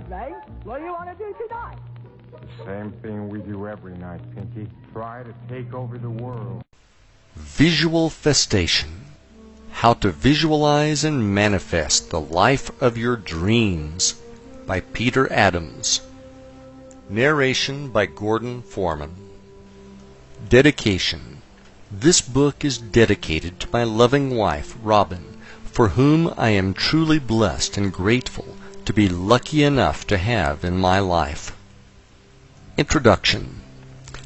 Ray. What do you want to do tonight? The same thing we do every night, Pinky. Try to take over the world. Visual Festation. How to Visualize and Manifest the Life of Your Dreams by Peter Adams. Narration by Gordon Foreman. Dedication. This book is dedicated to my loving wife, Robin, for whom I am truly blessed and grateful to be lucky enough to have in my life. Introduction.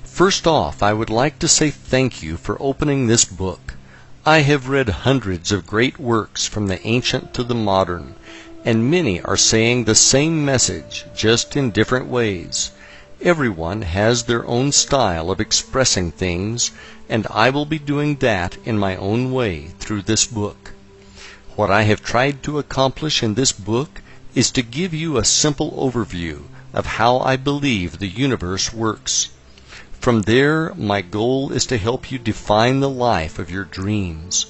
First off, I would like to say thank you for opening this book. I have read hundreds of great works from the ancient to the modern, and many are saying the same message, just in different ways. Everyone has their own style of expressing things, and I will be doing that in my own way through this book. What I have tried to accomplish in this book is to give you a simple overview of how I believe the universe works. From there, my goal is to help you define the life of your dreams.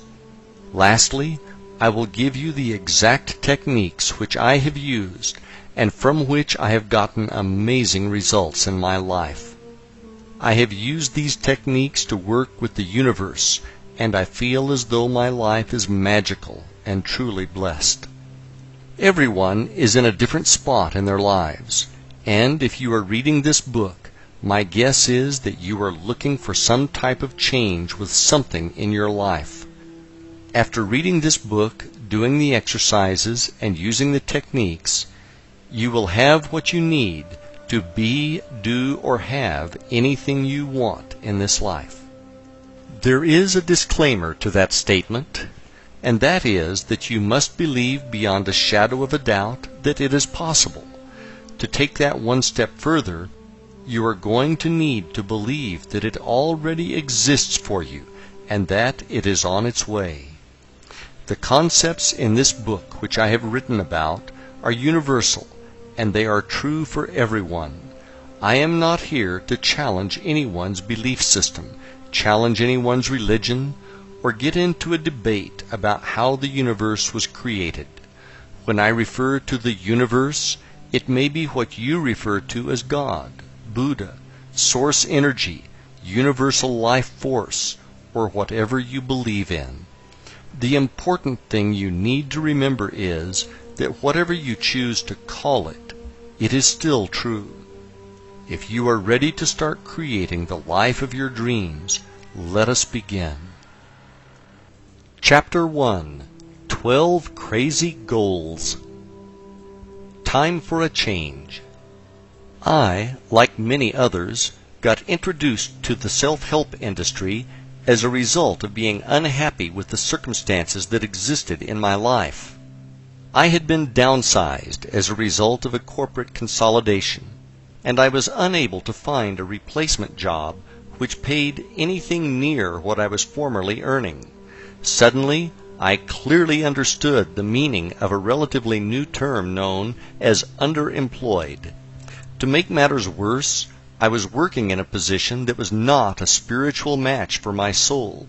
Lastly, I will give you the exact techniques which I have used and from which I have gotten amazing results in my life. I have used these techniques to work with the universe, and I feel as though my life is magical and truly blessed. Everyone is in a different spot in their lives, and if you are reading this book, my guess is that you are looking for some type of change with something in your life. After reading this book, doing the exercises, and using the techniques, you will have what you need to be, do, or have anything you want in this life. There is a disclaimer to that statement, and that is that you must believe beyond a shadow of a doubt that it is possible. To take that one step further, you are going to need to believe that it already exists for you and that it is on its way. The concepts in this book which I have written about are universal, and they are true for everyone. I am not here to challenge anyone's belief system, challenge anyone's religion, or get into a debate about how the universe was created. When I refer to the universe, it may be what you refer to as God, Buddha, source energy, universal life force, or whatever you believe in. The important thing you need to remember is that whatever you choose to call it, it is still true. If you are ready to start creating the life of your dreams, let us begin. Chapter 1. 12 Crazy Goals. Time for a change. I, like many others, got introduced to the self-help industry as a result of being unhappy with the circumstances that existed in my life. I had been downsized as a result of a corporate consolidation, and I was unable to find a replacement job which paid anything near what I was formerly earning. Suddenly, I clearly understood the meaning of a relatively new term known as underemployed. To make matters worse, I was working in a position that was not a spiritual match for my soul.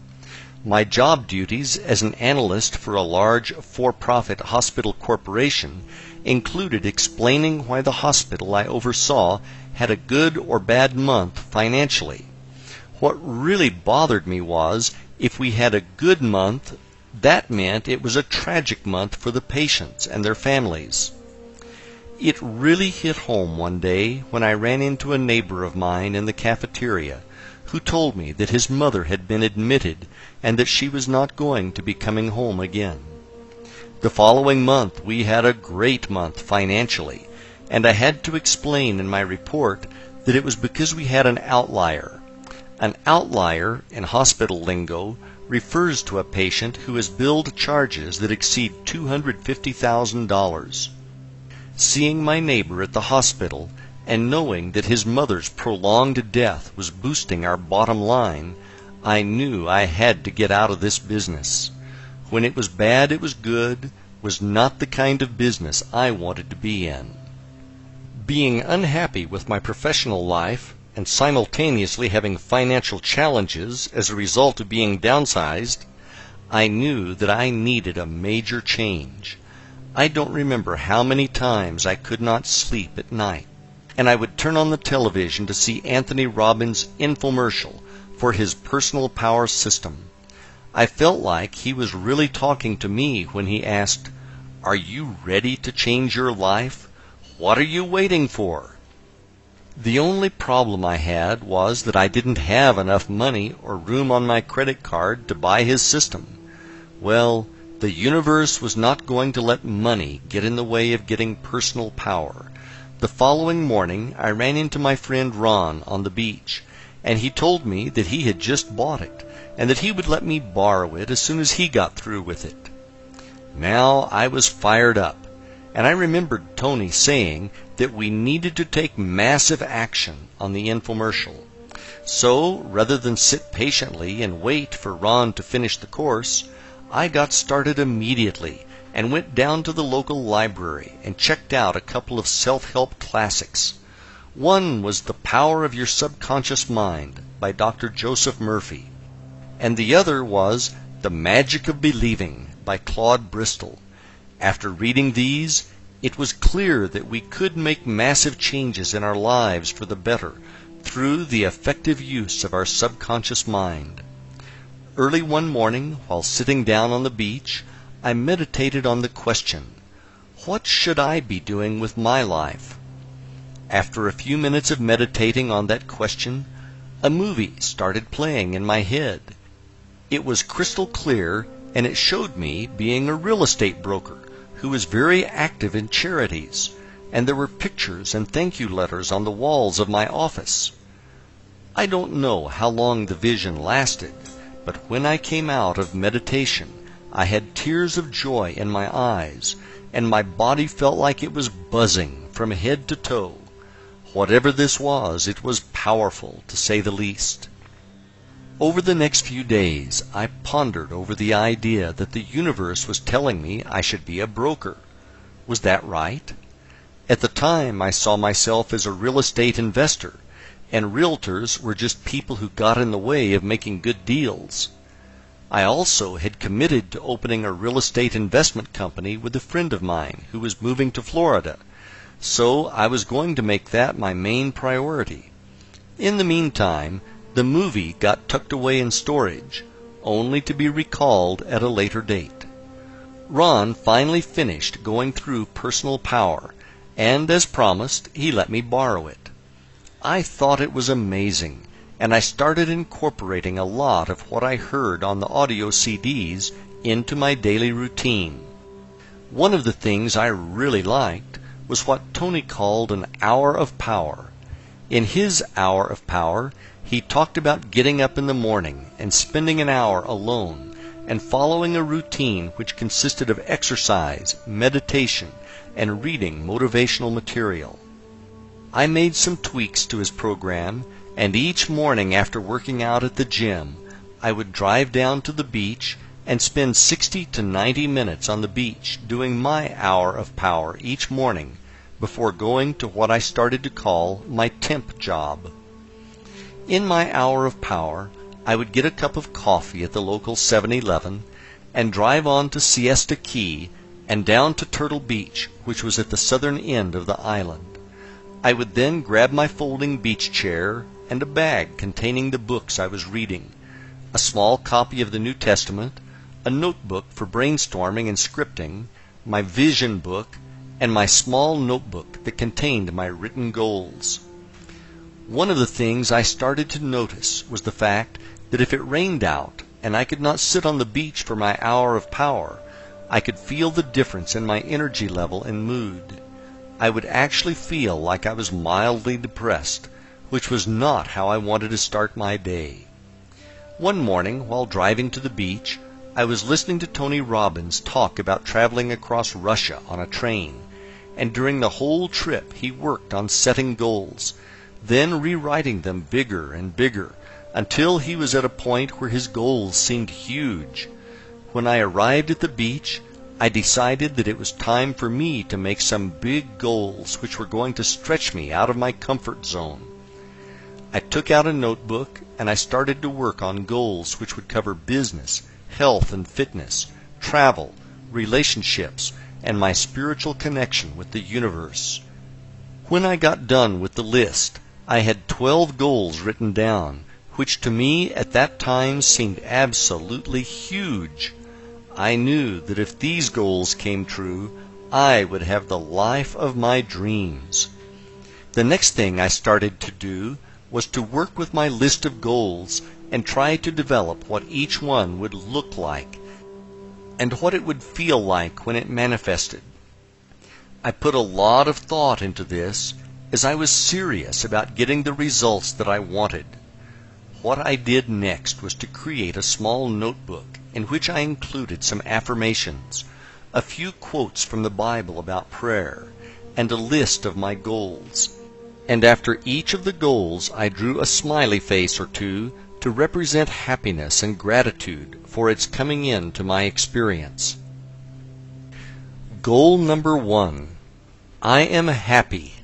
My job duties as an analyst for a large for-profit hospital corporation included explaining why the hospital I oversaw had a good or bad month financially. What really bothered me was, if we had a good month, that meant it was a tragic month for the patients and their families. It really hit home one day when I ran into a neighbor of mine in the cafeteria who told me that his mother had been admitted and that she was not going to be coming home again. The following month we had a great month financially, and I had to explain in my report that it was because we had an outlier. An outlier, in hospital lingo, refers to a patient who has billed charges that exceed $250,000. Seeing my neighbor at the hospital and knowing that his mother's prolonged death was boosting our bottom line, I knew I had to get out of this business. When it was bad, it was good, was not the kind of business I wanted to be in. Being unhappy with my professional life and simultaneously having financial challenges as a result of being downsized, I knew that I needed a major change. I don't remember how many times I could not sleep at night, and I would turn on the television to see Anthony Robbins' infomercial for his personal power system. I felt like he was really talking to me when he asked, "Are you ready to change your life? What are you waiting for?" The only problem I had was that I didn't have enough money or room on my credit card to buy his system. Well, the universe was not going to let money get in the way of getting personal power. The following morning, I ran into my friend Ron on the beach, and he told me that he had just bought it, and that he would let me borrow it as soon as he got through with it. Now I was fired up, and I remembered Tony saying that we needed to take massive action on the infomercial. So, rather than sit patiently and wait for Ron to finish the course, I got started immediately and went down to the local library and checked out a couple of self-help classics. One was The Power of Your Subconscious Mind by Dr. Joseph Murphy, and the other was The Magic of Believing by Claude Bristol. After reading these, it was clear that we could make massive changes in our lives for the better through the effective use of our subconscious mind. Early one morning, while sitting down on the beach, I meditated on the question, what should I be doing with my life? After a few minutes of meditating on that question, a movie started playing in my head. It was crystal clear, and it showed me being a real estate broker who was very active in charities, and there were pictures and thank you letters on the walls of my office. I don't know how long the vision lasted, but when I came out of meditation, I had tears of joy in my eyes, and my body felt like it was buzzing from head to toe. Whatever this was, it was powerful, to say the least. Over the next few days, I pondered over the idea that the universe was telling me I should be a broker. Was that right? At the time, I saw myself as a real estate investor, and realtors were just people who got in the way of making good deals. I also had committed to opening a real estate investment company with a friend of mine who was moving to Florida, so I was going to make that my main priority. In the meantime, the movie got tucked away in storage, only to be recalled at a later date. Ron finally finished going through personal power, and as promised, he let me borrow it. I thought it was amazing, and I started incorporating a lot of what I heard on the audio CDs into my daily routine. One of the things I really liked was what Tony called an hour of power. In his hour of power, he talked about getting up in the morning and spending an hour alone and following a routine which consisted of exercise, meditation, and reading motivational material. I made some tweaks to his program, and each morning after working out at the gym, I would drive down to the beach and spend 60 to 90 minutes on the beach doing my hour of power each morning before going to what I started to call my temp job. In my hour of power, I would get a cup of coffee at the local 7-Eleven and drive on to Siesta Key and down to Turtle Beach, which was at the southern end of the island. I would then grab my folding beach chair and a bag containing the books I was reading, a small copy of the New Testament, a notebook for brainstorming and scripting, my vision book, and my small notebook that contained my written goals. One of the things I started to notice was the fact that if it rained out and I could not sit on the beach for my hour of power, I could feel the difference in my energy level and mood. I would actually feel like I was mildly depressed, which was not how I wanted to start my day. One morning, while driving to the beach, I was listening to Tony Robbins talk about traveling across Russia on a train, and during the whole trip he worked on setting goals, then rewriting them bigger and bigger, until he was at a point where his goals seemed huge. When I arrived at the beach, I decided that it was time for me to make some big goals which were going to stretch me out of my comfort zone. I took out a notebook and I started to work on goals which would cover business, health and fitness, travel, relationships, and my spiritual connection with the universe. When I got done with the list, I had 12 goals written down, which to me at that time seemed absolutely huge. I knew that if these goals came true, I would have the life of my dreams. The next thing I started to do was to work with my list of goals and try to develop what each one would look like and what it would feel like when it manifested. I put a lot of thought into this as I was serious about getting the results that I wanted. What I did next was to create a small notebook in which I included some affirmations, a few quotes from the Bible about prayer, and a list of my goals. And after each of the goals I drew a smiley face or two to represent happiness and gratitude for its coming into my experience. Goal number 1. I am happy.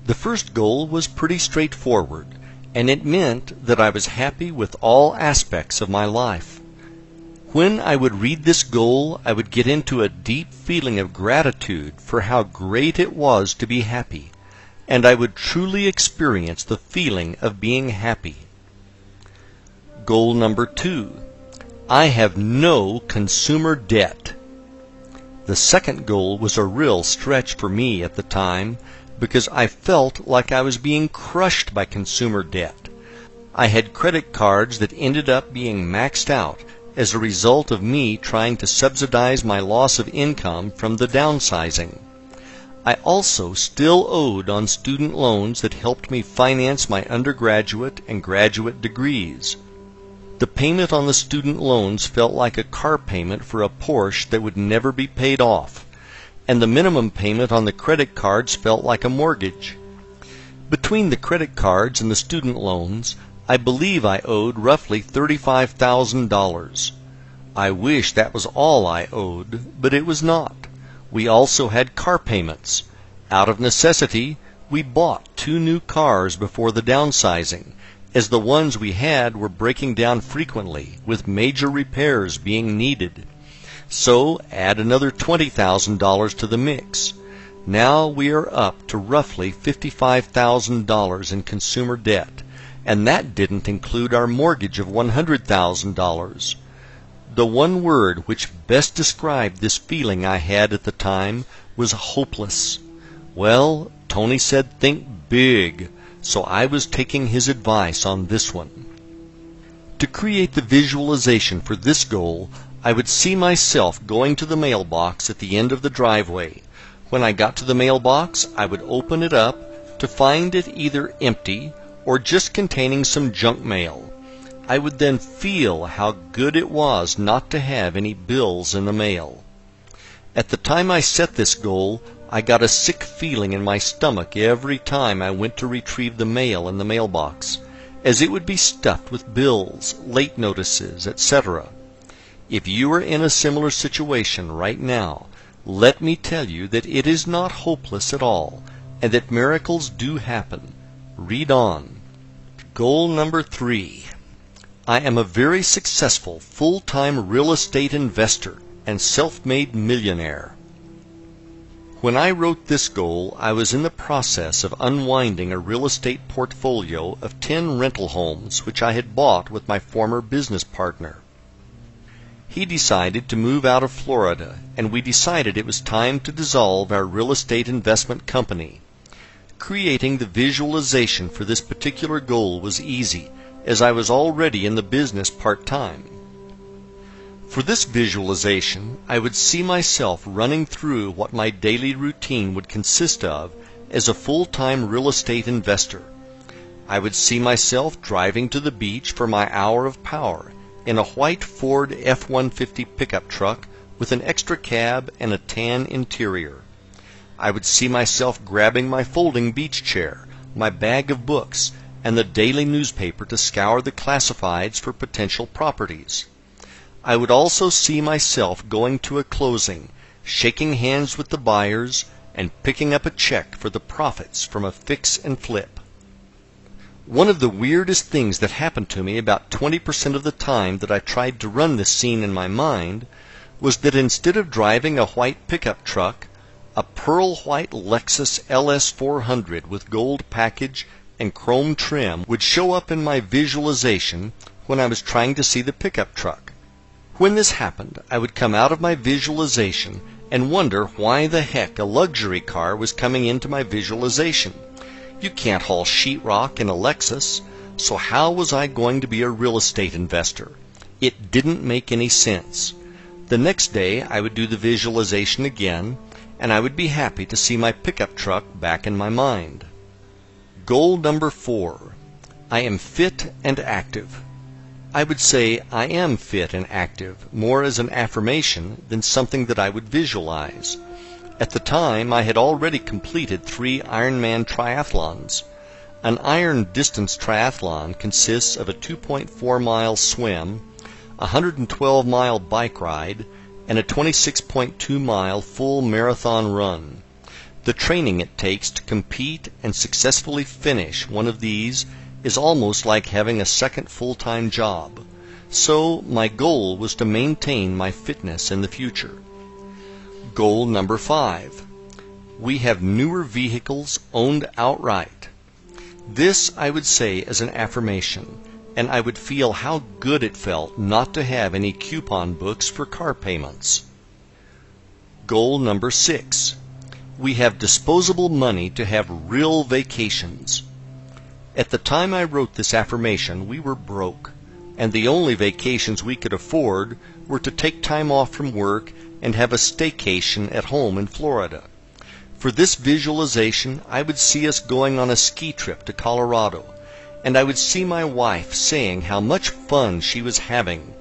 The first goal was pretty straightforward, and it meant that I was happy with all aspects of my life. When I would read this goal, I would get into a deep feeling of gratitude for how great it was to be happy, and I would truly experience the feeling of being happy. Goal number 2. I have no consumer debt. The second goal was a real stretch for me at the time because I felt like I was being crushed by consumer debt. I had credit cards that ended up being maxed out as a result of me trying to subsidize my loss of income from the downsizing. I also still owed on student loans that helped me finance my undergraduate and graduate degrees. The payment on the student loans felt like a car payment for a Porsche that would never be paid off, and the minimum payment on the credit cards felt like a mortgage. Between the credit cards and the student loans, I believe I owed roughly $35,000. I wish that was all I owed, but it was not. We also had car payments. Out of necessity, we bought 2 new cars before the downsizing, as the ones we had were breaking down frequently, with major repairs being needed. So add another $20,000 to the mix. Now we are up to roughly $55,000 in consumer debt, and that didn't include our mortgage of $100,000. The one word which best described this feeling I had at the time was hopeless. Well, Tony said think big, so I was taking his advice on this one. To create the visualization for this goal, I would see myself going to the mailbox at the end of the driveway. When I got to the mailbox, I would open it up to find it either empty or just containing some junk mail. I would then feel how good it was not to have any bills in the mail. At the time I set this goal, I got a sick feeling in my stomach every time I went to retrieve the mail in the mailbox, as it would be stuffed with bills, late notices, etc. If you are in a similar situation right now, let me tell you that it is not hopeless at all, and that miracles do happen. Read on. Goal number 3. I am a very successful full-time real estate investor and self-made millionaire. When I wrote this goal, I was in the process of unwinding a real estate portfolio of 10 rental homes which I had bought with my former business partner. He decided to move out of Florida, and we decided it was time to dissolve our real estate investment company. Creating the visualization for this particular goal was easy, as I was already in the business part-time. For this visualization, I would see myself running through what my daily routine would consist of as a full-time real estate investor. I would see myself driving to the beach for my hour of power in a white Ford F-150 pickup truck with an extra cab and a tan interior. I would see myself grabbing my folding beach chair, my bag of books, and the daily newspaper to scour the classifieds for potential properties. I would also see myself going to a closing, shaking hands with the buyers, and picking up a check for the profits from a fix and flip. One of the weirdest things that happened to me about 20% of the time that I tried to run this scene in my mind was that instead of driving a white pickup truck, a pearl white Lexus LS 400 with gold package and chrome trim would show up in my visualization when I was trying to see the pickup truck. When this happened, I would come out of my visualization and wonder why the heck a luxury car was coming into my visualization. You can't haul sheetrock in a Lexus, so how was I going to be a real estate investor? It didn't make any sense. The next day I would do the visualization again, and I would be happy to see my pickup truck back in my mind. Goal number 4. I am fit and active. I would say I am fit and active more as an affirmation than something that I would visualize. At the time, I had already completed 3 Ironman triathlons. An iron distance triathlon consists of a 2.4-mile swim, a 112-mile bike ride, and a 26.2-mile full marathon run. The training it takes to compete and successfully finish one of these is almost like having a second full-time job. So my goal was to maintain my fitness in the future. Goal number 5. We have newer vehicles owned outright. This I would say as an affirmation, and I would feel how good it felt not to have any coupon books for car payments. Goal number 6. We have disposable money to have real vacations. At the time I wrote this affirmation, we were broke, and the only vacations we could afford were to take time off from work and have a staycation at home in Florida. For this visualization, I would see us going on a ski trip to Colorado, and I would see my wife saying how much fun she was having,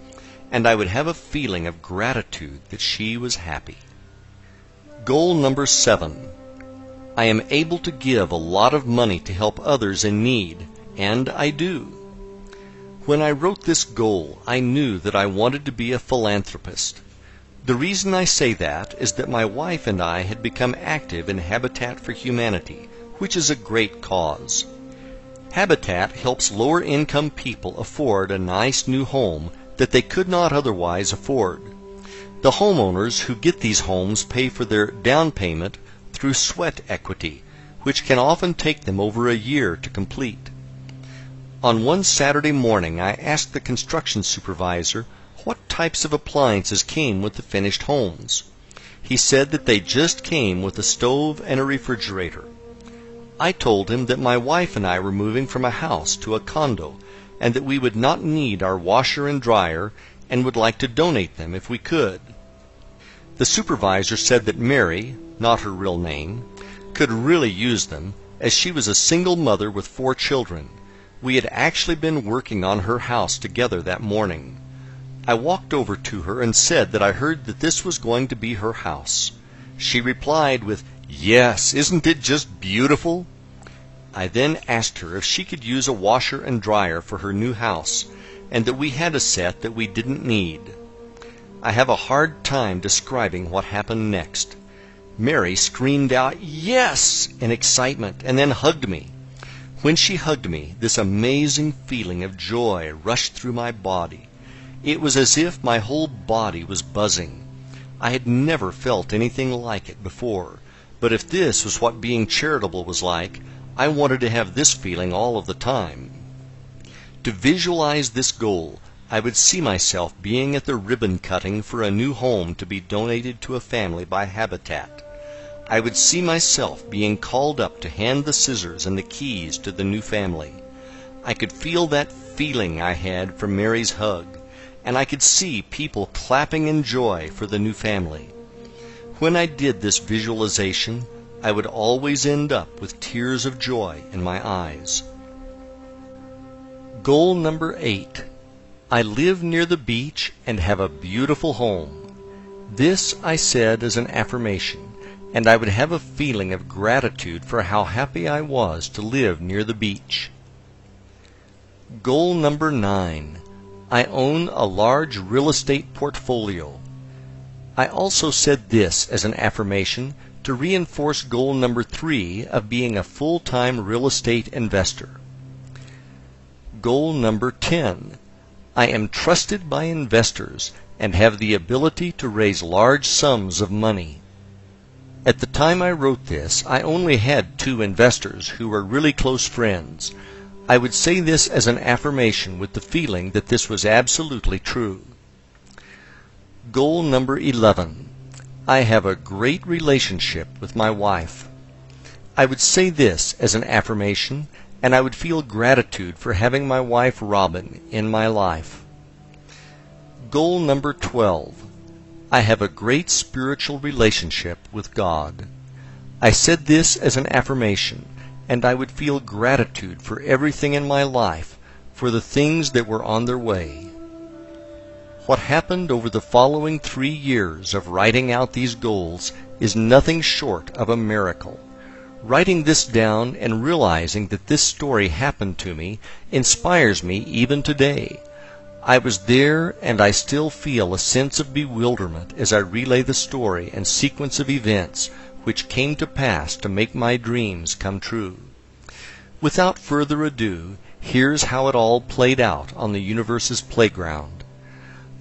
and I would have a feeling of gratitude that she was happy. Goal number 7. I am able to give a lot of money to help others in need, and I do. When I wrote this goal, I knew that I wanted to be a philanthropist. The reason I say that is that my wife and I had become active in Habitat for Humanity, which is a great cause. Habitat helps lower-income people afford a nice new home that they could not otherwise afford. The homeowners who get these homes pay for their down payment through sweat equity, which can often take them over a year to complete. On one Saturday morning, I asked the construction supervisor what types of appliances came with the finished homes. He said that they just came with a stove and a refrigerator. I told him that my wife and I were moving from a house to a condo, and that we would not need our washer and dryer and would like to donate them if we could. The supervisor said that Mary, not her real name, could really use them, as she was a single mother with 4 children. We had actually been working on her house together that morning. I walked over to her and said that I heard that this was going to be her house. She replied with, "Yes, isn't it just beautiful?" I then asked her if she could use a washer and dryer for her new house, and that we had a set that we didn't need. I have a hard time describing what happened next. Mary screamed out, "Yes!" in excitement, and then hugged me. When she hugged me, this amazing feeling of joy rushed through my body. It was as if my whole body was buzzing. I had never felt anything like it before, but if this was what being charitable was like, I wanted to have this feeling all of the time. To visualize this goal, I would see myself being at the ribbon cutting for a new home to be donated to a family by Habitat. I would see myself being called up to hand the scissors and the keys to the new family. I could feel that feeling I had from Mary's hug, and I could see people clapping in joy for the new family. When I did this visualization, I would always end up with tears of joy in my eyes. Goal number 8. I live near the beach and have a beautiful home. This I said as an affirmation, and I would have a feeling of gratitude for how happy I was to live near the beach. Goal number 9. I own a large real estate portfolio. I also said this as an affirmation to reinforce goal number 3 of being a full-time real estate investor. Goal number 10. I am trusted by investors and have the ability to raise large sums of money. At the time I wrote this, I only had 2 investors who were really close friends. I would say this as an affirmation with the feeling that this was absolutely true. Goal number 11. I have a great relationship with my wife. I would say this as an affirmation, and I would feel gratitude for having my wife Robin in my life. Goal number 12. I have a great spiritual relationship with God. I said this as an affirmation, and I would feel gratitude for everything in my life, for the things that were on their way. What happened over the following 3 years of writing out these goals is nothing short of a miracle. Writing this down and realizing that this story happened to me inspires me even today. I was there, and I still feel a sense of bewilderment as I relay the story and sequence of events which came to pass to make my dreams come true. Without further ado, here's how it all played out on the universe's playground.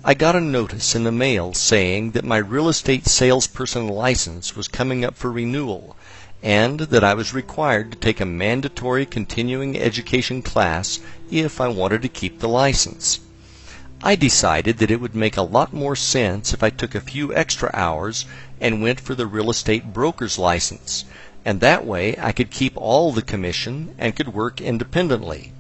I got a notice in the mail saying that my real estate salesperson license was coming up for renewal, and that I was required to take a mandatory continuing education class if I wanted to keep the license. I decided that it would make a lot more sense if I took a few extra hours and went for the real estate broker's license, and that way I could keep all the commission and could work independently.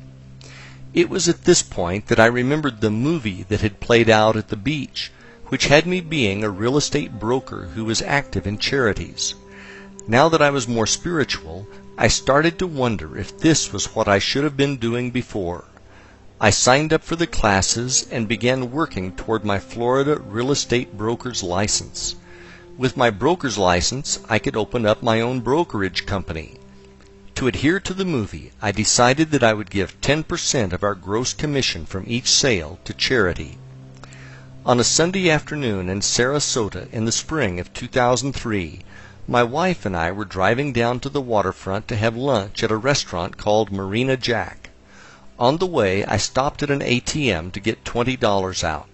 It was at this point that I remembered the movie that had played out at the beach, which had me being a real estate broker who was active in charities. Now that I was more spiritual, I started to wonder if this was what I should have been doing before. I signed up for the classes and began working toward my Florida real estate broker's license. With my broker's license, I could open up my own brokerage company. To adhere to the movie, I decided that I would give 10% of our gross commission from each sale to charity. On a Sunday afternoon in Sarasota in the spring of 2003, my wife and I were driving down to the waterfront to have lunch at a restaurant called Marina Jack. On the way, I stopped at an ATM to get $20 out.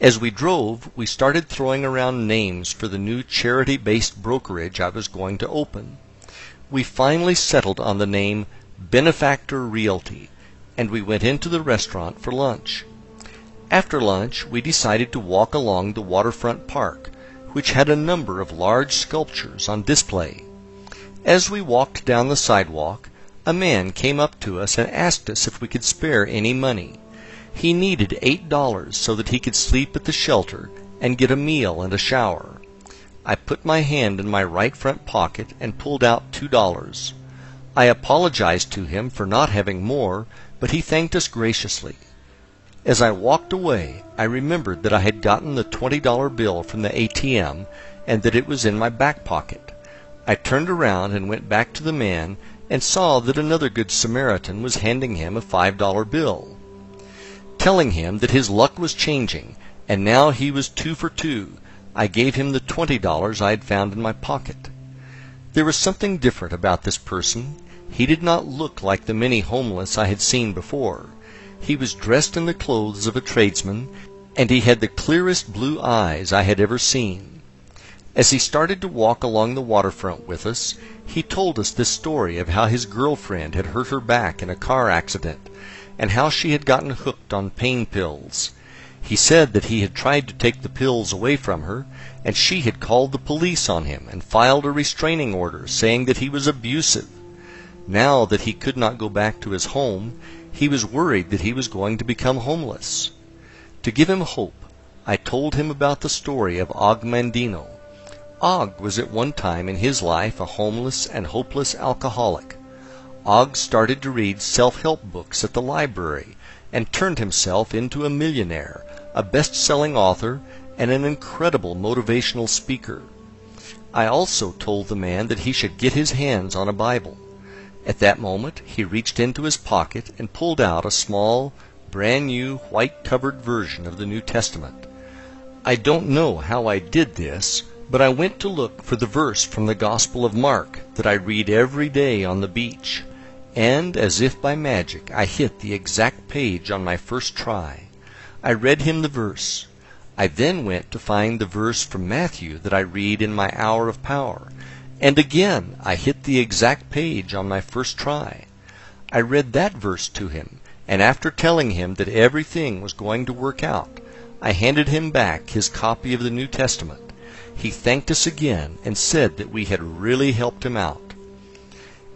As we drove, we started throwing around names for the new charity-based brokerage I was going to open. We finally settled on the name Benefactor Realty, and we went into the restaurant for lunch. After lunch, we decided to walk along the waterfront park, which had a number of large sculptures on display. As we walked down the sidewalk, a man came up to us and asked us if we could spare any money. He needed $8 so that he could sleep at the shelter and get a meal and a shower. I put my hand in my right front pocket and pulled out $2. I apologized to him for not having more, but he thanked us graciously. As I walked away, I remembered that I had gotten the $20 bill from the ATM and that it was in my back pocket. I turned around and went back to the man and saw that another Good Samaritan was handing him a $5 bill. Telling him that his luck was changing, and now he was 2 for 2, I gave him the $20 I had found in my pocket. There was something different about this person. He did not look like the many homeless I had seen before. He was dressed in the clothes of a tradesman, and he had the clearest blue eyes I had ever seen. As he started to walk along the waterfront with us, he told us this story of how his girlfriend had hurt her back in a car accident, and how she had gotten hooked on pain pills. He said that he had tried to take the pills away from her, and she had called the police on him and filed a restraining order saying that he was abusive. Now that he could not go back to his home, he was worried that he was going to become homeless. To give him hope, I told him about the story of Og Mandino. Og was at one time in his life a homeless and hopeless alcoholic. Og started to read self-help books at the library and turned himself into a millionaire, a best-selling author, and an incredible motivational speaker. I also told the man that he should get his hands on a Bible. At that moment, he reached into his pocket and pulled out a small, brand-new, white-covered version of the New Testament. I don't know how I did this, but I went to look for the verse from the Gospel of Mark that I read every day on the beach, and as if by magic I hit the exact page on my first try. I read him the verse, I then went to find the verse from Matthew that I read in my hour of power, and again I hit the exact page on my first try. I read that verse to him, and after telling him that everything was going to work out, I handed him back his copy of the New Testament. He thanked us again and said that we had really helped him out.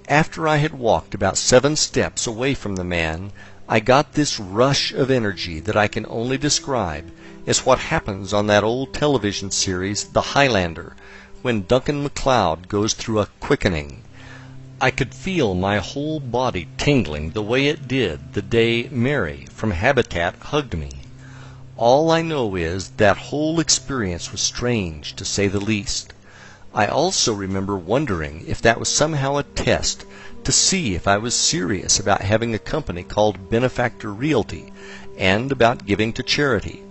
After I had walked about 7 steps away from the man, I got this rush of energy that I can only describe as what happens on that old television series, The Highlander, when Duncan MacLeod goes through a quickening. I could feel my whole body tingling the way it did the day Mary from Habitat hugged me. All I know is that whole experience was strange, to say the least. I also remember wondering if that was somehow a test to see if I was serious about having a company called Benefactor Realty and about giving to charity.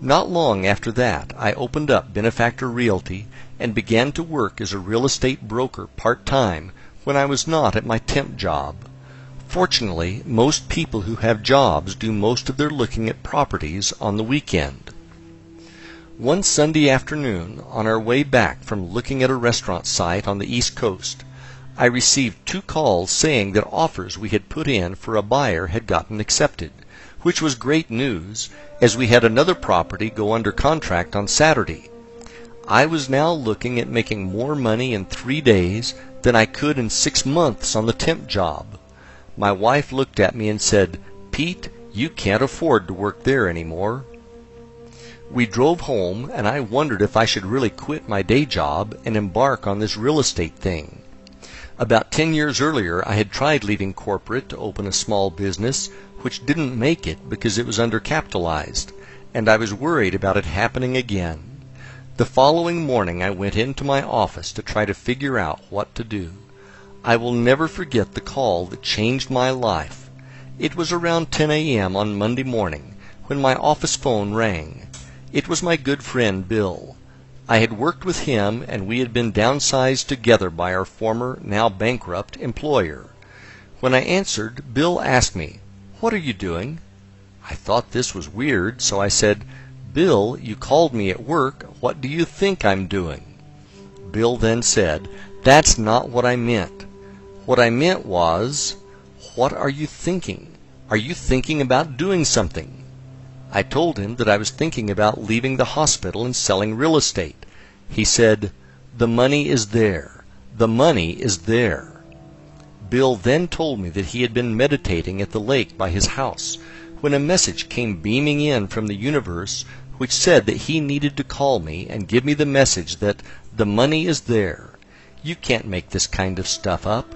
Not long after that, I opened up Benefactor Realty and began to work as a real estate broker part-time when I was not at my temp job. Fortunately, most people who have jobs do most of their looking at properties on the weekend. One Sunday afternoon, on our way back from looking at a restaurant site on the East Coast, I received 2 calls saying that offers we had put in for a buyer had gotten accepted, which was great news, as we had another property go under contract on Saturday. I was now looking at making more money in 3 days than I could in 6 months on the temp job. My wife looked at me and said, "Pete, you can't afford to work there anymore." We drove home, and I wondered if I should really quit my day job and embark on this real estate thing. About 10 years earlier, I had tried leaving corporate to open a small business, which didn't make it because it was undercapitalized, and I was worried about it happening again. The following morning, I went into my office to try to figure out what to do. I will never forget the call that changed my life. It was around 10 a.m. on Monday morning when my office phone rang. It was my good friend Bill. I had worked with him, and we had been downsized together by our former, now bankrupt, employer. When I answered, Bill asked me, "What are you doing?" I thought this was weird, so I said, "Bill, you called me at work. What do you think I'm doing?" Bill then said, "That's not what I meant. What I meant was, what are you thinking? Are you thinking about doing something?" I told him that I was thinking about leaving the hospital and selling real estate. He said, "The money is there. The money is there." Bill then told me that he had been meditating at the lake by his house when a message came beaming in from the universe which said that he needed to call me and give me the message that the money is there. You can't make this kind of stuff up.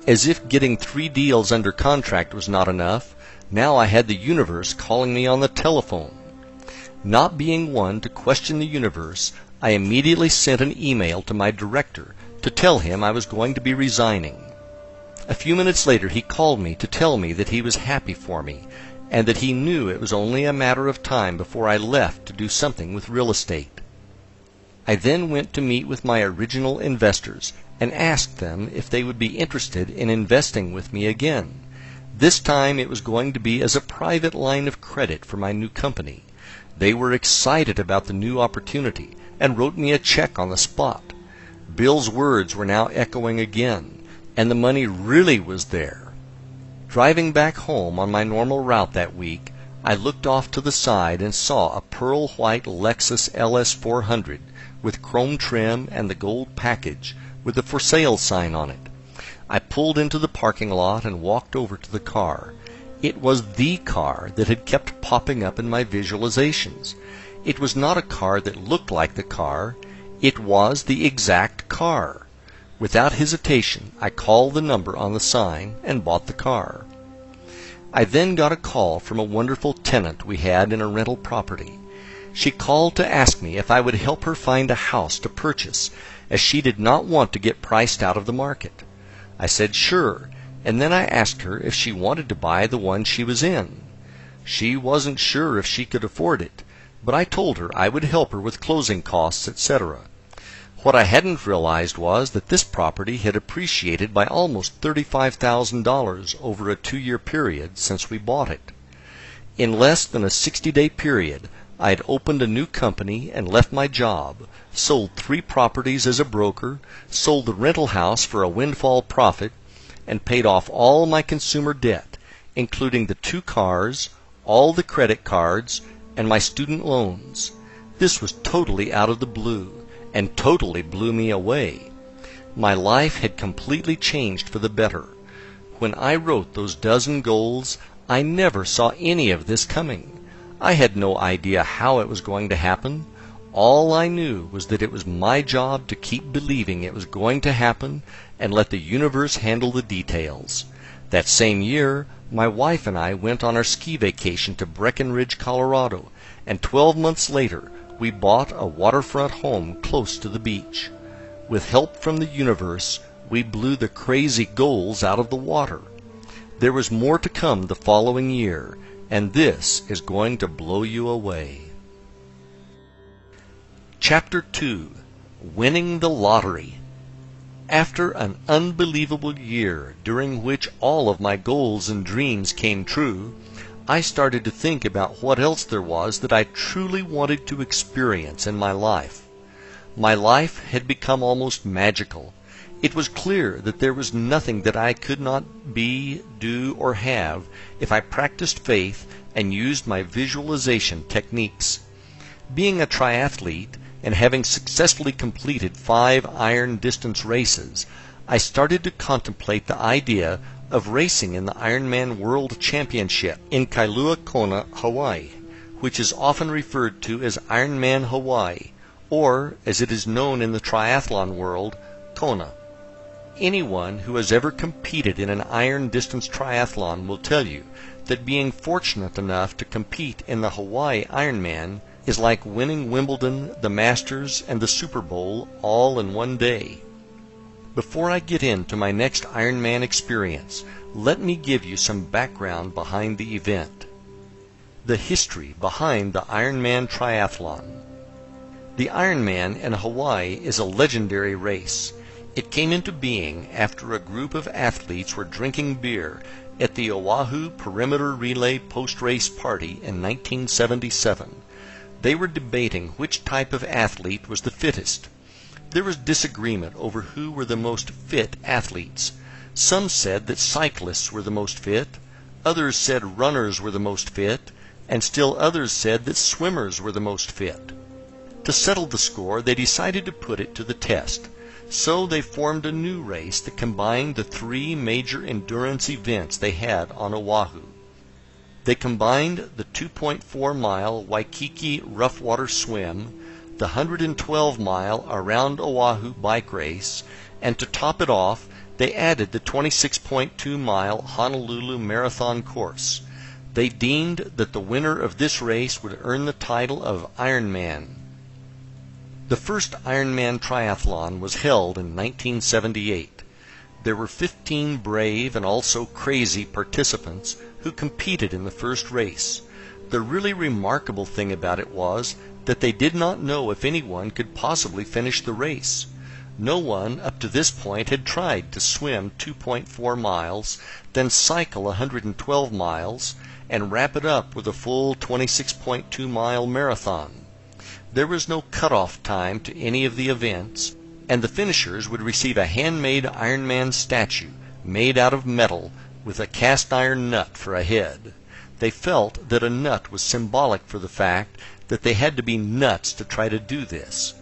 As if getting 3 deals under contract was not enough, now I had the universe calling me on the telephone. Not being one to question the universe, I immediately sent an email to my director to tell him I was going to be resigning. A few minutes later he called me to tell me that he was happy for me and that he knew it was only a matter of time before I left to do something with real estate. I then went to meet with my original investors and asked them if they would be interested in investing with me again. This time it was going to be as a private line of credit for my new company. They were excited about the new opportunity and wrote me a check on the spot. Bill's words were now echoing again, and the money really was there. Driving back home on my normal route that week, I looked off to the side and saw a pearl white Lexus LS400 with chrome trim and the gold package with a for sale sign on it. I pulled into the parking lot and walked over to the car. It was the car that had kept popping up in my visualizations. It was not a car that looked like the car. It was the exact car. Without hesitation, I called the number on the sign and bought the car. I then got a call from a wonderful tenant we had in a rental property. She called to ask me if I would help her find a house to purchase, as she did not want to get priced out of the market. I said sure, and then I asked her if she wanted to buy the one she was in. She wasn't sure if she could afford it, but I told her I would help her with closing costs, etc. What I hadn't realized was that this property had appreciated by almost $35,000 over a 2-year period since we bought it. In less than a 60-day period, I had opened a new company and left my job, sold 3 properties as a broker, sold the rental house for a windfall profit, and paid off all my consumer debt, including the 2 cars, all the credit cards, and my student loans. This was totally out of the blue, and totally blew me away. My life had completely changed for the better. When I wrote those dozen goals, I never saw any of this coming. I had no idea how it was going to happen. All I knew was that it was my job to keep believing it was going to happen and let the universe handle the details. That same year, my wife and I went on our ski vacation to Breckenridge, Colorado, and 12 months later, we bought a waterfront home close to the beach. With help from the universe, we blew the crazy goals out of the water. There was more to come the following year, and this is going to blow you away. Chapter 2. Winning the Lottery. After an unbelievable year during which all of my goals and dreams came true, I started to think about what else there was that I truly wanted to experience in my life. My life had become almost magical. It was clear that there was nothing that I could not be, do, or have if I practiced faith and used my visualization techniques. Being a triathlete and having successfully completed 5 iron distance races, I started to contemplate the idea of racing in the Ironman World Championship in Kailua Kona, Hawaii, which is often referred to as Ironman Hawaii, or, as it is known in the triathlon world, Kona. Anyone who has ever competed in an iron distance triathlon will tell you that being fortunate enough to compete in the Hawaii Ironman is like winning Wimbledon, the Masters, and the Super Bowl all in one day. Before I get into my next Ironman experience, let me give you some background behind the event. The history behind the Ironman triathlon. The Ironman in Hawaii is a legendary race. It came into being after a group of athletes were drinking beer at the Oahu Perimeter Relay post-race party in 1977. They were debating which type of athlete was the fittest. There was disagreement over who were the most fit athletes. Some said that cyclists were the most fit, others said runners were the most fit, and still others said that swimmers were the most fit. To settle the score, they decided to put it to the test. So they formed a new race that combined the 3 major endurance events they had on Oahu. They combined the 2.4-mile Waikiki rough water swim, the 112-mile Around Oahu bike race, and to top it off, they added the 26.2-mile Honolulu marathon course. They deemed that the winner of this race would earn the title of Ironman. The first Ironman triathlon was held in 1978. There were 15 brave and also crazy participants who competed in the first race. The really remarkable thing about it was that they did not know if anyone could possibly finish the race. No one up to this point had tried to swim 2.4 miles, then cycle 112 miles, and wrap it up with a full 26.2-mile marathon. There was no cutoff time to any of the events, and the finishers would receive a handmade Ironman statue made out of metal with a cast iron nut for a head. They felt that a nut was symbolic for the fact that they had to be nuts to try to do this.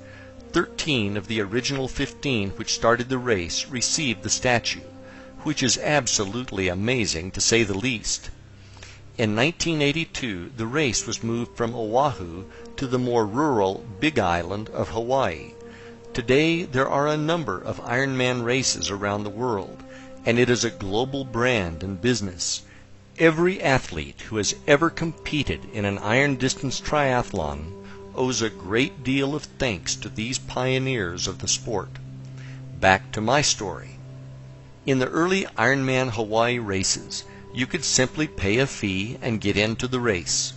13 of the original 15 which started the race received the statue, which is absolutely amazing to say the least. In 1982, the race was moved from Oahu to the more rural Big Island of Hawaii. Today, there are a number of Ironman races around the world, and it is a global brand and business. Every athlete who has ever competed in an iron distance triathlon owes a great deal of thanks to these pioneers of the sport. Back to my story. In the early Ironman Hawaii races, you could simply pay a fee and get into the race.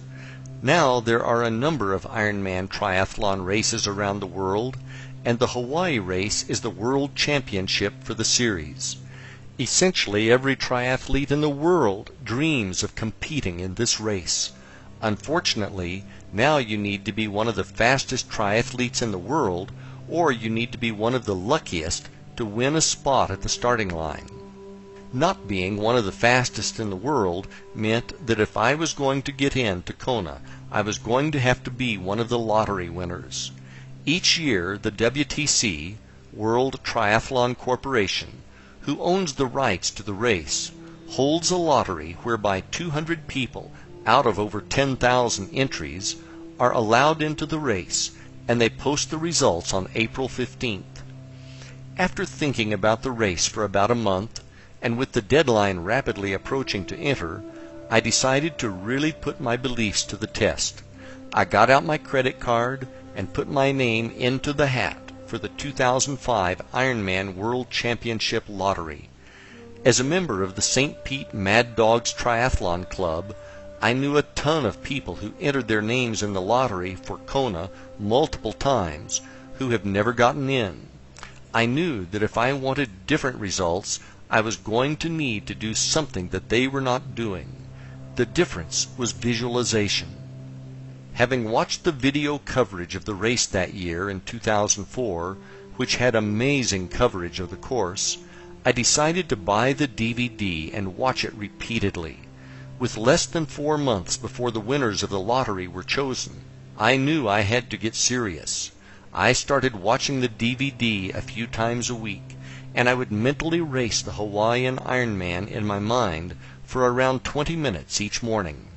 Now there are a number of Ironman triathlon races around the world, and the Hawaii race is the world championship for the series. Essentially, every triathlete in the world dreams of competing in this race. Unfortunately, now you need to be one of the fastest triathletes in the world, or you need to be one of the luckiest to win a spot at the starting line. Not being one of the fastest in the world meant that if I was going to get into Kona, I was going to have to be one of the lottery winners. Each year, the WTC, World Triathlon Corporation, who owns the rights to the race, holds a lottery whereby 200 people out of over 10,000 entries are allowed into the race, and they post the results on April 15th. After thinking about the race for about a month, and with the deadline rapidly approaching to enter, I decided to really put my beliefs to the test. I got out my credit card and put my name into the hat for the 2005 Ironman World Championship Lottery. As a member of the St. Pete Mad Dogs Triathlon Club, I knew a ton of people who entered their names in the lottery for Kona multiple times who have never gotten in. I knew that if I wanted different results, I was going to need to do something that they were not doing. The difference was visualization. Having watched the video coverage of the race that year in 2004, which had amazing coverage of the course, I decided to buy the DVD and watch it repeatedly. With less than 4 months before the winners of the lottery were chosen, I knew I had to get serious. I started watching the DVD a few times a week, and I would mentally race the Hawaiian Ironman in my mind for around 20 minutes each morning.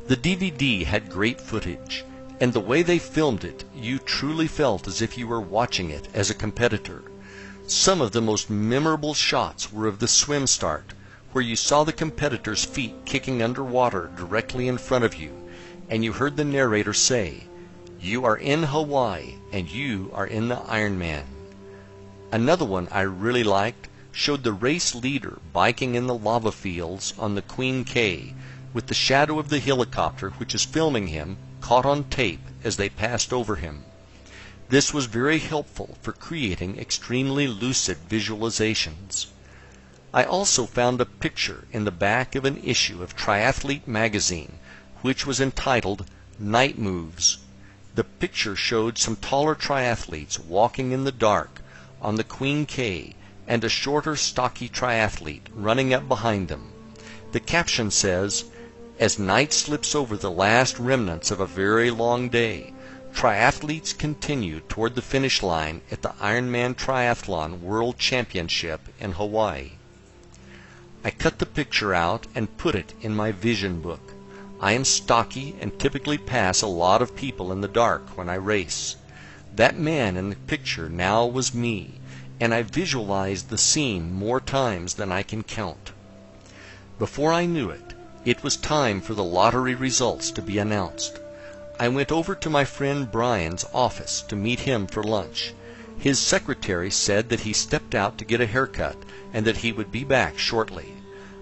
The DVD had great footage, and the way they filmed it, you truly felt as if you were watching it as a competitor. Some of the most memorable shots were of the swim start, where you saw the competitor's feet kicking underwater directly in front of you, and you heard the narrator say, "You are in Hawaii, and you are in the Ironman." Another one I really liked showed the race leader biking in the lava fields on the Queen K, with the shadow of the helicopter which is filming him caught on tape as they passed over him. This was very helpful for creating extremely lucid visualizations. I also found a picture in the back of an issue of Triathlete magazine, which was entitled Night Moves. The picture showed some taller triathletes walking in the dark on the Queen K, and a shorter, stocky triathlete running up behind them. The caption says, "As night slips over the last remnants of a very long day, triathletes continue toward the finish line at the Ironman Triathlon World Championship in Hawaii." I cut the picture out and put it in my vision book. I am stocky and typically pass a lot of people in the dark when I race. That man in the picture now was me, and I visualized the scene more times than I can count. Before I knew it, it was time for the lottery results to be announced. I went over to my friend Brian's office to meet him for lunch. His secretary said that he stepped out to get a haircut and that he would be back shortly.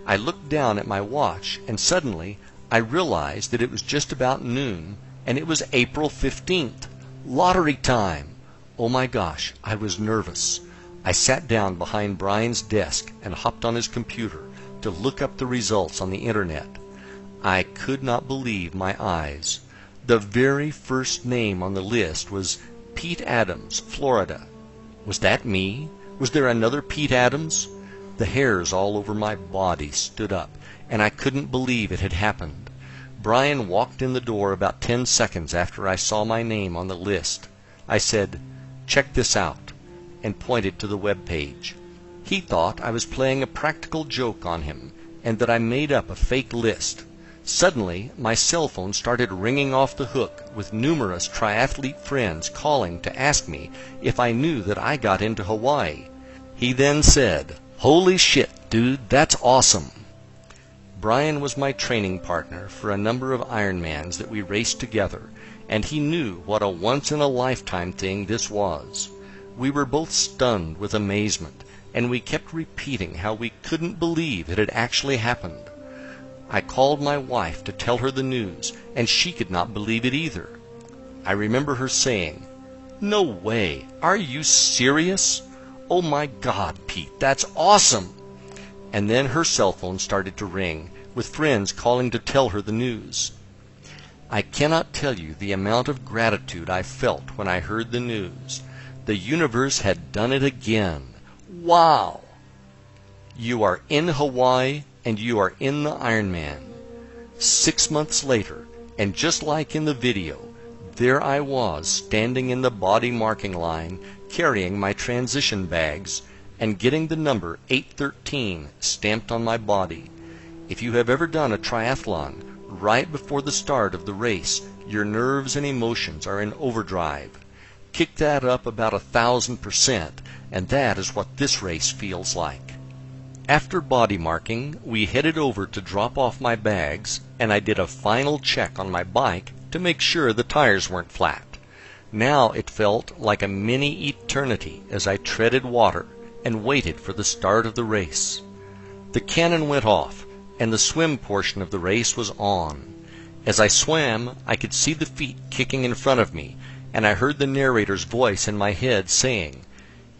I looked down at my watch, and suddenly I realized that it was just about noon, and it was April 15th. Lottery time! Oh my gosh, I was nervous. I sat down behind Brian's desk and hopped on his computer to look up the results on the internet. I could not believe my eyes. The very first name on the list was Pete Adams, Florida. Was that me? Was there another Pete Adams? The hairs all over my body stood up, and I couldn't believe it had happened. Brian walked in the door about 10 seconds after I saw my name on the list. I said, "Check this out," and pointed to the web page. He thought I was playing a practical joke on him, and that I made up a fake list. Suddenly, my cell phone started ringing off the hook with numerous triathlete friends calling to ask me if I knew that I got into Hawaii. He then said, "Holy shit, dude, that's awesome." Brian was my training partner for a number of Ironmans that we raced together, and he knew what a once-in-a-lifetime thing this was. We were both stunned with amazement, and we kept repeating how we couldn't believe it had actually happened. I called my wife to tell her the news, and she could not believe it either. I remember her saying, "No way! Are you serious? Oh my God, Pete, that's awesome!" And then her cell phone started to ring, with friends calling to tell her the news. I cannot tell you the amount of gratitude I felt when I heard the news. The universe had done it again. Wow! You are in Hawaii, and you are in the Ironman. 6 months later, and just like in the video, there I was standing in the body marking line, carrying my transition bags, and getting the number 813 stamped on my body. If you have ever done a triathlon, right before the start of the race, your nerves and emotions are in overdrive. Kick that up about 1,000%, and that is what this race feels like. After body marking, we headed over to drop off my bags, and I did a final check on my bike to make sure the tires weren't flat. Now it felt like a mini eternity as I treaded water and waited for the start of the race. The cannon went off, and the swim portion of the race was on. As I swam, I could see the feet kicking in front of me, and I heard the narrator's voice in my head saying,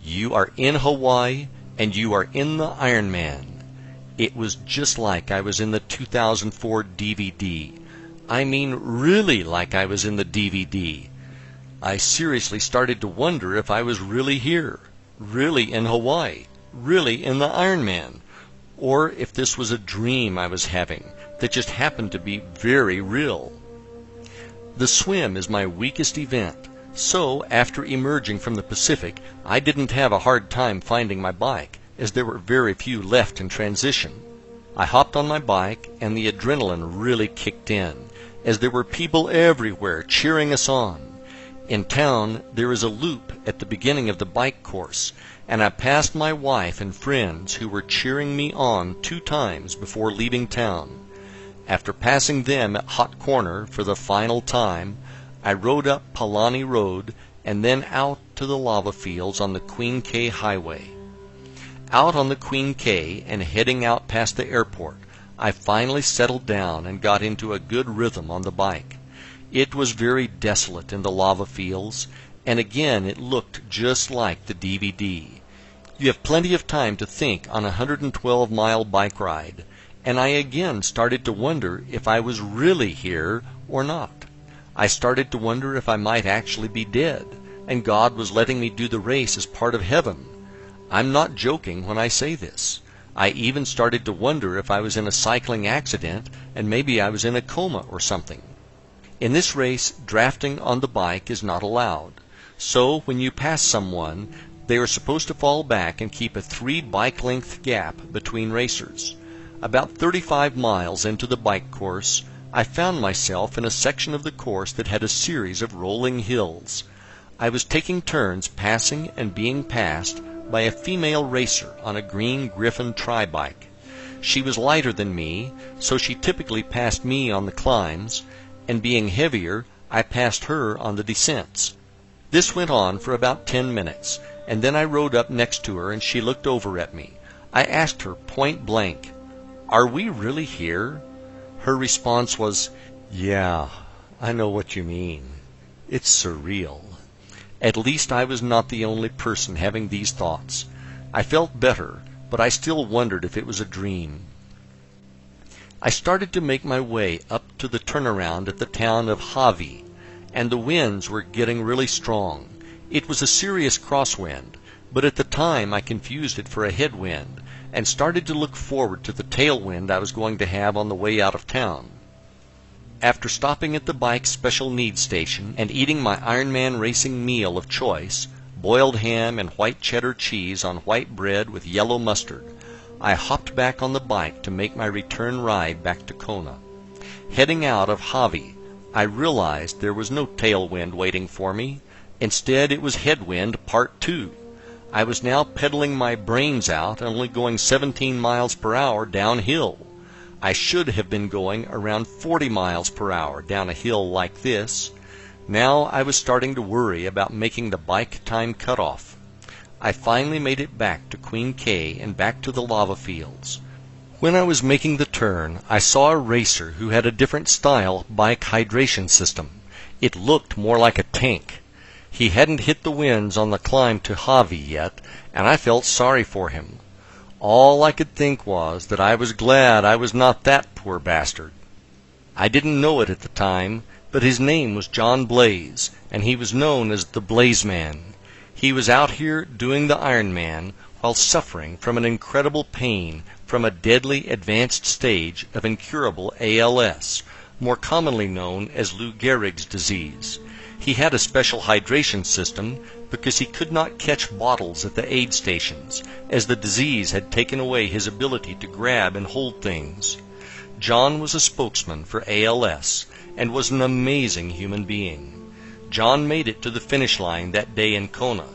"You are in Hawaii, and you are in the Ironman." It was just like I was in the 2004 DVD. I mean, really like I was in the DVD. I seriously started to wonder if I was really here, really in Hawaii, really in the Ironman, or if this was a dream I was having that just happened to be very real. The swim is my weakest event, so after emerging from the Pacific, I didn't have a hard time finding my bike, as there were very few left in transition. I hopped on my bike, and the adrenaline really kicked in, as there were people everywhere cheering us on. In town, there is a loop at the beginning of the bike course, and I passed my wife and friends who were cheering me on 2 times before leaving town. After passing them at Hot Corner for the final time, I rode up Palani Road and then out to the lava fields on the Queen K Highway. Out on the Queen K and heading out past the airport, I finally settled down and got into a good rhythm on the bike. It was very desolate in the lava fields, and again it looked just like the DVD. You have plenty of time to think on a 112-mile bike ride, and I again started to wonder if I was really here or not. I started to wonder if I might actually be dead, and God was letting me do the race as part of heaven. I'm not joking when I say this. I even started to wonder if I was in a cycling accident and maybe I was in a coma or something. In this race, drafting on the bike is not allowed. So when you pass someone, they are supposed to fall back and keep a 3 bike length gap between racers. About 35 miles into the bike course, I found myself in a section of the course that had a series of rolling hills. I was taking turns passing and being passed by a female racer on a green Griffin tri-bike. She was lighter than me, so she typically passed me on the climbs, and being heavier, I passed her on the descents. This went on for about 10 minutes, and then I rode up next to her and she looked over at me. I asked her point blank, "Are we really here?" Her response was, "Yeah, I know what you mean. It's surreal." At least I was not the only person having these thoughts. I felt better, but I still wondered if it was a dream. I started to make my way up to the turnaround at the town of Hawi, and the winds were getting really strong. It was a serious crosswind, but at the time I confused it for a headwind, and started to look forward to the tailwind I was going to have on the way out of town. After stopping at the bike special needs station and eating my Ironman racing meal of choice, boiled ham and white cheddar cheese on white bread with yellow mustard, I hopped back on the bike to make my return ride back to Kona. Heading out of Hawi, I realized there was no tailwind waiting for me. Instead, it was headwind part 2. I was now pedaling my brains out and only going 17 miles per hour downhill. I should have been going around 40 miles per hour down a hill like this. Now I was starting to worry about making the bike time cutoff. I finally made it back to Queen K and back to the lava fields. When I was making the turn, I saw a racer who had a different style bike hydration system. It looked more like a tank. He hadn't hit the winds on the climb to Hawi yet, and I felt sorry for him. All I could think was that I was glad I was not that poor bastard. I didn't know it at the time, but his name was John Blaze, and he was known as the Blaze Man. He was out here doing the Iron Man while suffering from an incredible pain from a deadly advanced stage of incurable ALS, more commonly known as Lou Gehrig's disease. He had a special hydration system because he could not catch bottles at the aid stations, as the disease had taken away his ability to grab and hold things. John was a spokesman for ALS and was an amazing human being. John made it to the finish line that day in Kona.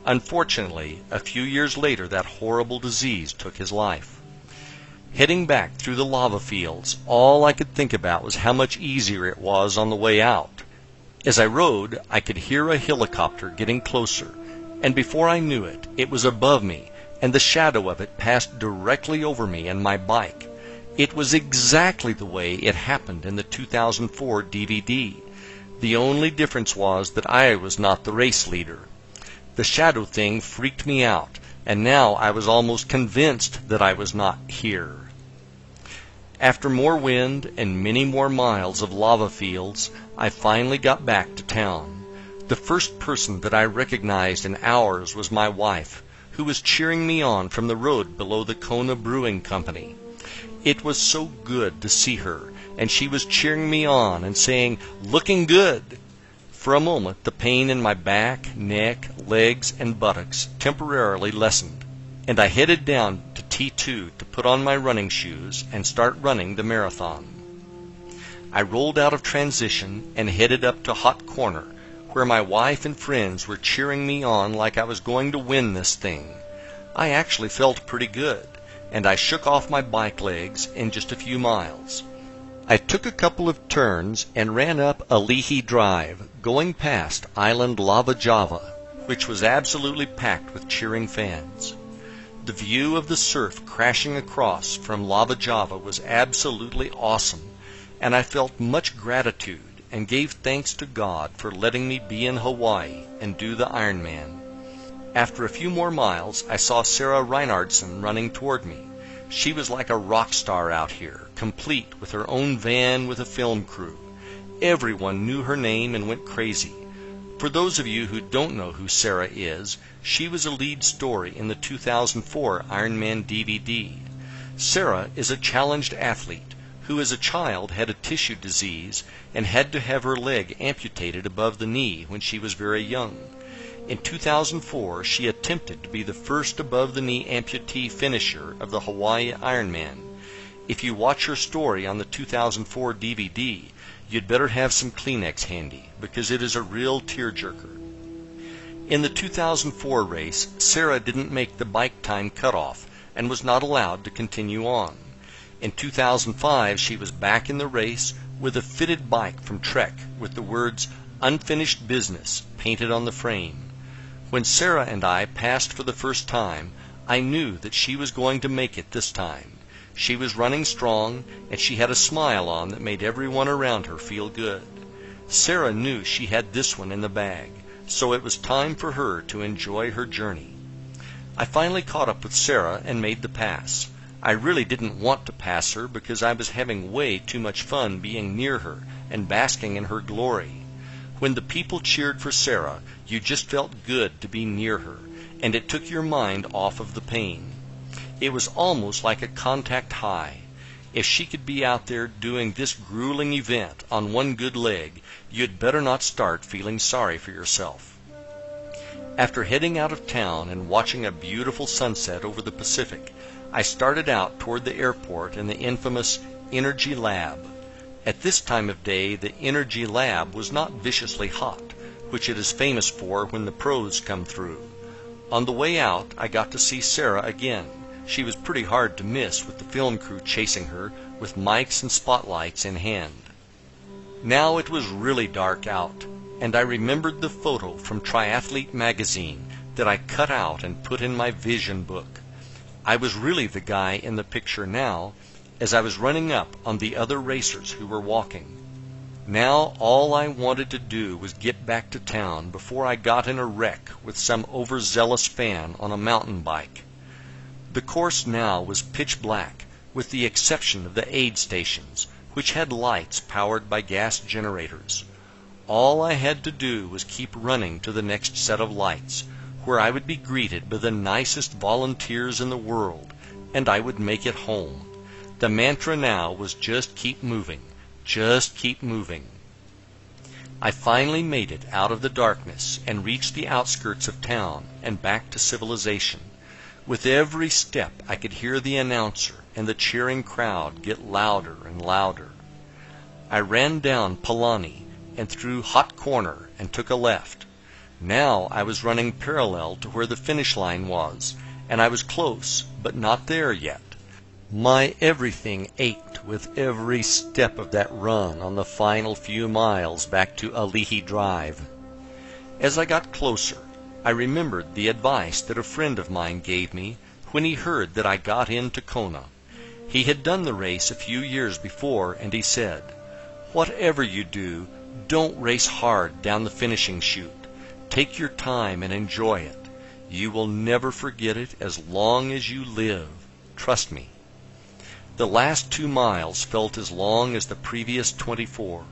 Unfortunately, a few years later, that horrible disease took his life. Heading back through the lava fields, all I could think about was how much easier it was on the way out. As I rode, I could hear a helicopter getting closer, and before I knew it, it was above me, and the shadow of it passed directly over me and my bike. It was exactly the way it happened in the 2004 DVD. The only difference was that I was not the race leader. The shadow thing freaked me out, and now I was almost convinced that I was not here. After more wind and many more miles of lava fields, I finally got back to town. The first person that I recognized in hours was my wife, who was cheering me on from the road below the Kona Brewing Company. It was so good to see her, and she was cheering me on and saying, "Looking good." For a moment, the pain in my back, neck, legs, and buttocks temporarily lessened, and I headed down to T2 to put on my running shoes and start running the marathon. I rolled out of transition and headed up to Hot Corner, where my wife and friends were cheering me on like I was going to win this thing. I actually felt pretty good, and I shook off my bike legs in just a few miles. I took a couple of turns and ran up Alihi Drive, going past Island Lava Java, which was absolutely packed with cheering fans. The view of the surf crashing across from Lava Java was absolutely awesome, and I felt much gratitude and gave thanks to God for letting me be in Hawaii and do the Ironman. After a few more miles, I saw Sarah Reinhardson running toward me. She was like a rock star out here, complete with her own van with a film crew. Everyone knew her name and went crazy. For those of you who don't know who Sarah is, she was a lead story in the 2004 Ironman DVD. Sarah is a challenged athlete who as a child had a tissue disease and had to have her leg amputated above the knee when she was very young. In 2004, she attempted to be the first above-the-knee amputee finisher of the Hawaii Ironman. If you watch her story on the 2004 DVD, you'd better have some Kleenex handy, because it is a real tearjerker. In the 2004 race, Sarah didn't make the bike time cutoff and was not allowed to continue on. In 2005, she was back in the race with a fitted bike from Trek with the words "Unfinished Business" painted on the frame. When Sarah and I passed for the first time, I knew that she was going to make it this time. She was running strong, and she had a smile on that made everyone around her feel good. Sarah knew she had this one in the bag, so it was time for her to enjoy her journey. I finally caught up with Sarah and made the pass. I really didn't want to pass her because I was having way too much fun being near her and basking in her glory. When the people cheered for Sarah, you just felt good to be near her, and it took your mind off of the pain. It was almost like a contact high. If she could be out there doing this grueling event on one good leg, you'd better not start feeling sorry for yourself. After heading out of town and watching a beautiful sunset over the Pacific, I started out toward the airport and the infamous Energy Lab. At this time of day, the Energy Lab was not viciously hot, which it is famous for when the pros come through. On the way out, I got to see Sarah again. She was pretty hard to miss with the film crew chasing her with mics and spotlights in hand. Now it was really dark out, and I remembered the photo from Triathlete magazine that I cut out and put in my vision book. I was really the guy in the picture now, as I was running up on the other racers who were walking. Now all I wanted to do was get back to town before I got in a wreck with some overzealous fan on a mountain bike. The course now was pitch black, with the exception of the aid stations, which had lights powered by gas generators. all I had to do was keep running to the next set of lights, where I would be greeted by the nicest volunteers in the world, and I would make it home. The mantra now was just keep moving, just keep moving. I finally made it out of the darkness and reached the outskirts of town and back to civilization. With every step I could hear the announcer and the cheering crowd get louder and louder. I ran down Palani and through Hot Corner and took a left. Now I was running parallel to where the finish line was, and I was close, but not there yet. My everything ached with every step of that run on the final few miles back to Alihi Drive. As I got closer, I remembered the advice that a friend of mine gave me when he heard that I got into Kona. He had done the race a few years before, and he said, "Whatever you do, don't race hard down the finishing chute. Take your time and enjoy it. You will never forget it as long as you live. Trust me." The last 2 miles felt as long as the previous 24.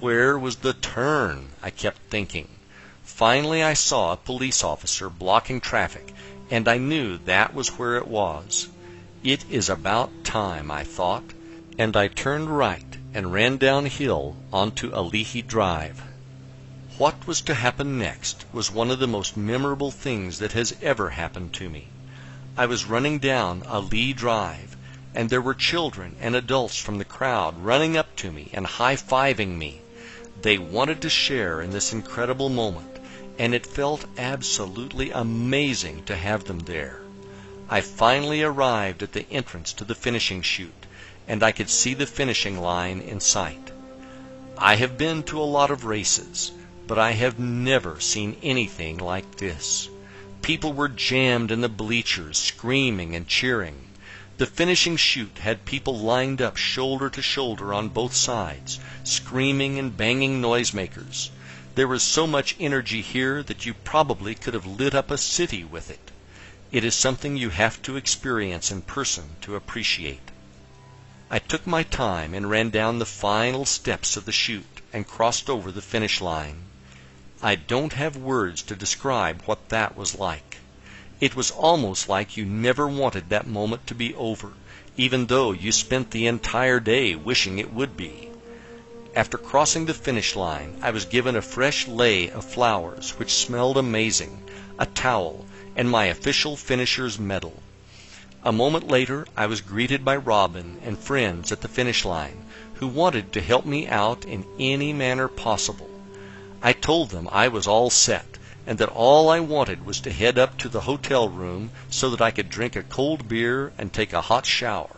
Where was the turn? I kept thinking. Finally I saw a police officer blocking traffic, and I knew that was where it was. It is about time, I thought, and I turned right and ran downhill onto Alihi Drive. What was to happen next was one of the most memorable things that has ever happened to me. I was running down Alihi Drive, and there were children and adults from the crowd running up to me and high-fiving me. They wanted to share in this incredible moment, and it felt absolutely amazing to have them there. I finally arrived at the entrance to the finishing chute, and I could see the finishing line in sight. I have been to a lot of races, but I have never seen anything like this. People were jammed in the bleachers, screaming and cheering. The finishing chute had people lined up shoulder to shoulder on both sides, screaming and banging noisemakers. There was so much energy here that you probably could have lit up a city with it. It is something you have to experience in person to appreciate. I took my time and ran down the final steps of the chute and crossed over the finish line. I don't have words to describe what that was like. It was almost like you never wanted that moment to be over, even though you spent the entire day wishing it would be. After crossing the finish line, I was given a fresh lei of flowers, which smelled amazing, a towel, and my official finisher's medal. A moment later, I was greeted by Robin and friends at the finish line, who wanted to help me out in any manner possible. I told them I was all set, and that all I wanted was to head up to the hotel room so that I could drink a cold beer and take a hot shower.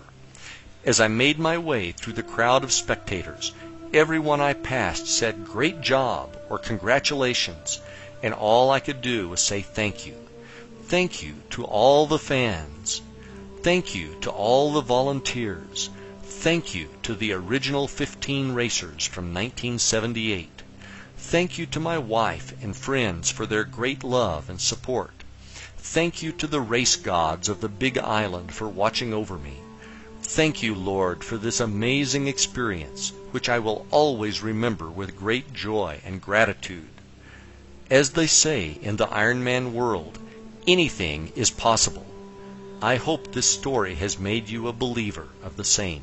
As I made my way through the crowd of spectators, everyone I passed said "Great job" or "Congratulations," and all I could do was say thank you. Thank you to all the fans. Thank you to all the volunteers. Thank you to the original 15 racers from 1978. Thank you to my wife and friends for their great love and support. Thank you to the race gods of the Big Island for watching over me. Thank you, Lord, for this amazing experience, which I will always remember with great joy and gratitude. As they say in the Ironman world, anything is possible. I hope this story has made you a believer of the same.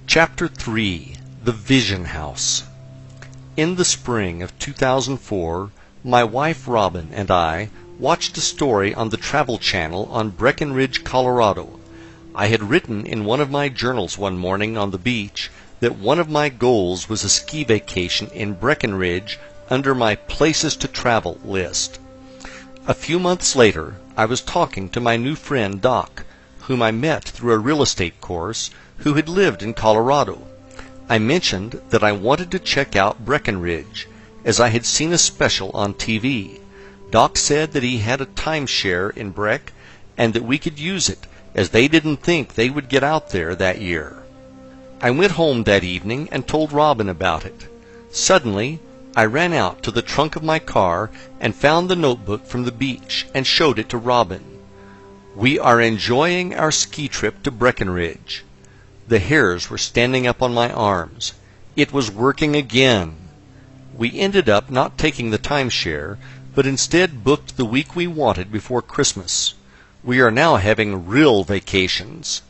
Chapter 3. The Vision House. In the spring of 2004, my wife Robin and I watched a story on the Travel Channel on Breckenridge, Colorado. I had written in one of my journals one morning on the beach that one of my goals was a ski vacation in Breckenridge under my Places to Travel list. A few months later, I was talking to my new friend Doc, whom I met through a real estate course, who had lived in Colorado. I mentioned that I wanted to check out Breckenridge, as I had seen a special on TV. Doc said that he had a timeshare in Breck, and that we could use it, as they didn't think they would get out there that year. I went home that evening and told Robin about it. Suddenly, I ran out to the trunk of my car and found the notebook from the beach and showed it to Robin. "We are enjoying our ski trip to Breckenridge." The hairs were standing up on my arms. It was working again. We ended up not taking the timeshare, but instead booked the week we wanted before Christmas. We are now having real vacations.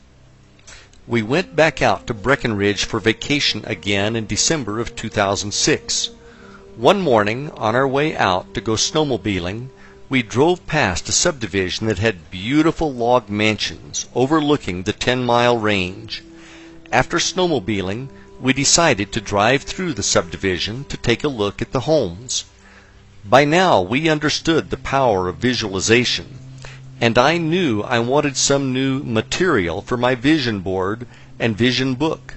We went back out to Breckenridge for vacation again in December of 2006. One morning, on our way out to go snowmobiling, we drove past a subdivision that had beautiful log mansions overlooking the 10-mile range. After snowmobiling, we decided to drive through the subdivision to take a look at the homes. By now, we understood the power of visualization, and I knew I wanted some new material for my vision board and vision book.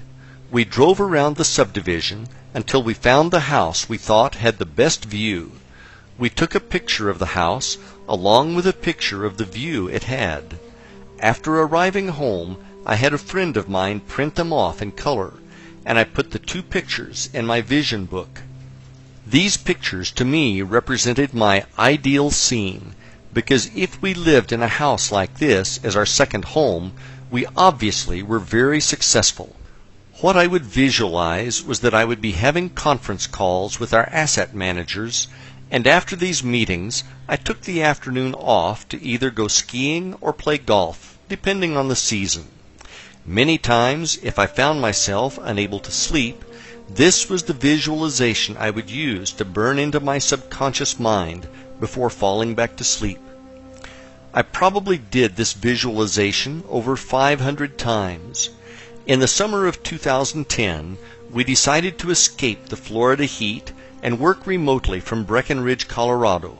We drove around the subdivision until we found the house we thought had the best view. We took a picture of the house along with a picture of the view it had. After arriving home, I had a friend of mine print them off in color, and I put the two pictures in my vision book. These pictures to me represented my ideal scene, because if we lived in a house like this as our second home, we obviously were very successful. What I would visualize was that I would be having conference calls with our asset managers, and after these meetings, I took the afternoon off to either go skiing or play golf, depending on the season. Many times, if I found myself unable to sleep, this was the visualization I would use to burn into my subconscious mind before falling back to sleep. I probably did this visualization over 500 times. In the summer of 2010, we decided to escape the Florida heat and work remotely from Breckenridge, Colorado.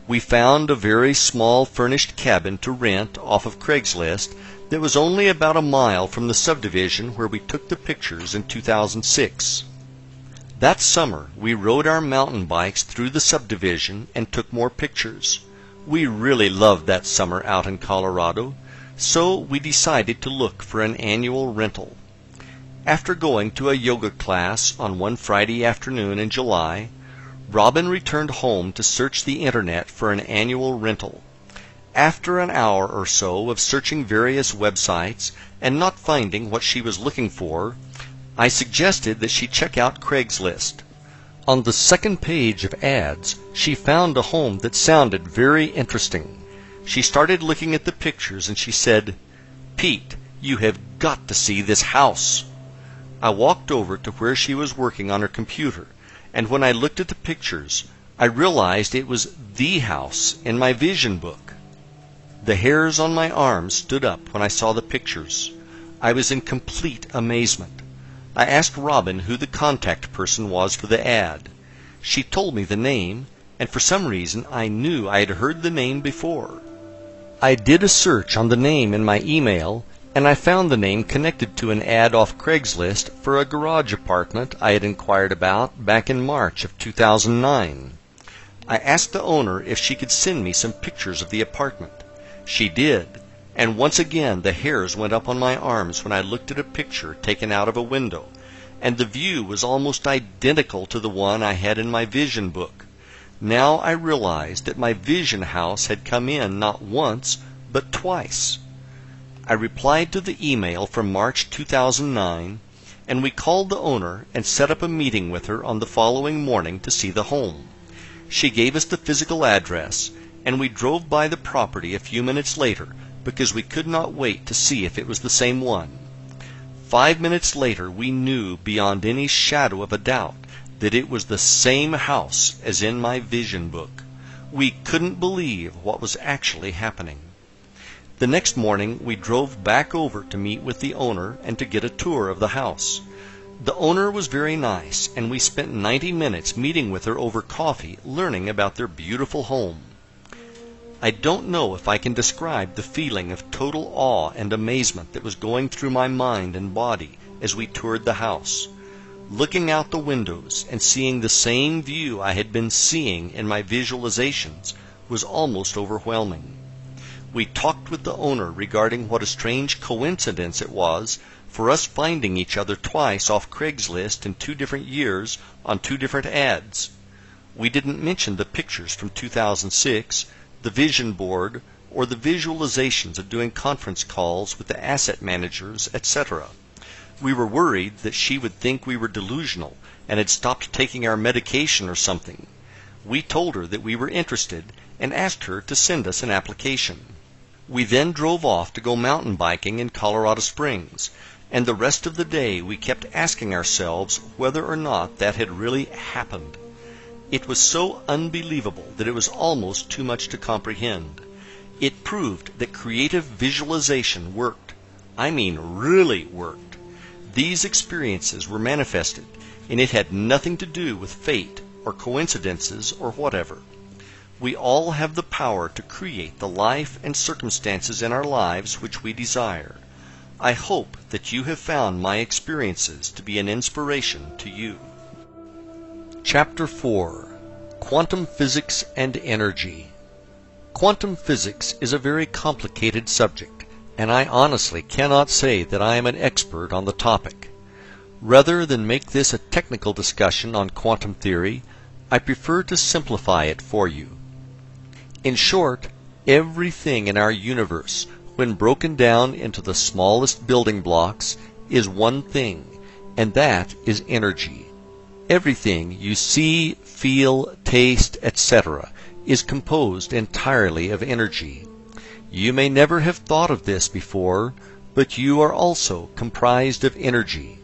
We found a very small furnished cabin to rent off of Craigslist that was only about a mile from the subdivision where we took the pictures in 2006. That summer, we rode our mountain bikes through the subdivision and took more pictures. We really loved that summer out in Colorado, so we decided to look for an annual rental. After going to a yoga class on one Friday afternoon in July, Robin returned home to search the internet for an annual rental. After an hour or so of searching various websites and not finding what she was looking for, I suggested that she check out Craigslist. On the second page of ads, she found a home that sounded very interesting. She started looking at the pictures and she said, "Pete, you have got to see this house." I walked over to where she was working on her computer, and when I looked at the pictures, I realized it was the house in my vision book. The hairs on my arms stood up when I saw the pictures. I was in complete amazement. I asked Robin who the contact person was for the ad. She told me the name, and for some reason I knew I had heard the name before. I did a search on the name in my email, and I found the name connected to an ad off Craigslist for a garage apartment I had inquired about back in March of 2009. I asked the owner if she could send me some pictures of the apartment. She did, and once again the hairs went up on my arms when I looked at a picture taken out of a window, and the view was almost identical to the one I had in my vision book. Now I realized that my vision house had come in not once, but twice. I replied to the email from March 2009, and we called the owner and set up a meeting with her on the following morning to see the home. She gave us the physical address, and we drove by the property a few minutes later because we could not wait to see if it was the same one. 5 minutes later, we knew beyond any shadow of a doubt that it was the same house as in my vision book. We couldn't believe what was actually happening. The next morning, we drove back over to meet with the owner and to get a tour of the house. The owner was very nice, and we spent 90 minutes meeting with her over coffee, learning about their beautiful home. I don't know if I can describe the feeling of total awe and amazement that was going through my mind and body as we toured the house. Looking out the windows and seeing the same view I had been seeing in my visualizations was almost overwhelming. We talked with the owner regarding what a strange coincidence it was for us finding each other twice off Craigslist in 2 different years on 2 different ads. We didn't mention the pictures from 2006, the vision board, or the visualizations of doing conference calls with the asset managers, etc. We were worried that she would think we were delusional and had stopped taking our medication or something. We told her that we were interested and asked her to send us an application. We then drove off to go mountain biking in Colorado Springs, and the rest of the day we kept asking ourselves whether or not that had really happened. It was so unbelievable that it was almost too much to comprehend. It proved that creative visualization worked. I mean, really worked. These experiences were manifested, and it had nothing to do with fate or coincidences or whatever. We all have the power to create the life and circumstances in our lives which we desire. I hope that you have found my experiences to be an inspiration to you. Chapter 4. Quantum Physics and Energy. Quantum physics is a very complicated subject, and I honestly cannot say that I am an expert on the topic. Rather than make this a technical discussion on quantum theory, I prefer to simplify it for you. In short, everything in our universe, when broken down into the smallest building blocks, is one thing, and that is energy. Everything you see, feel, taste, etc. is composed entirely of energy. You may never have thought of this before, but you are also comprised of energy.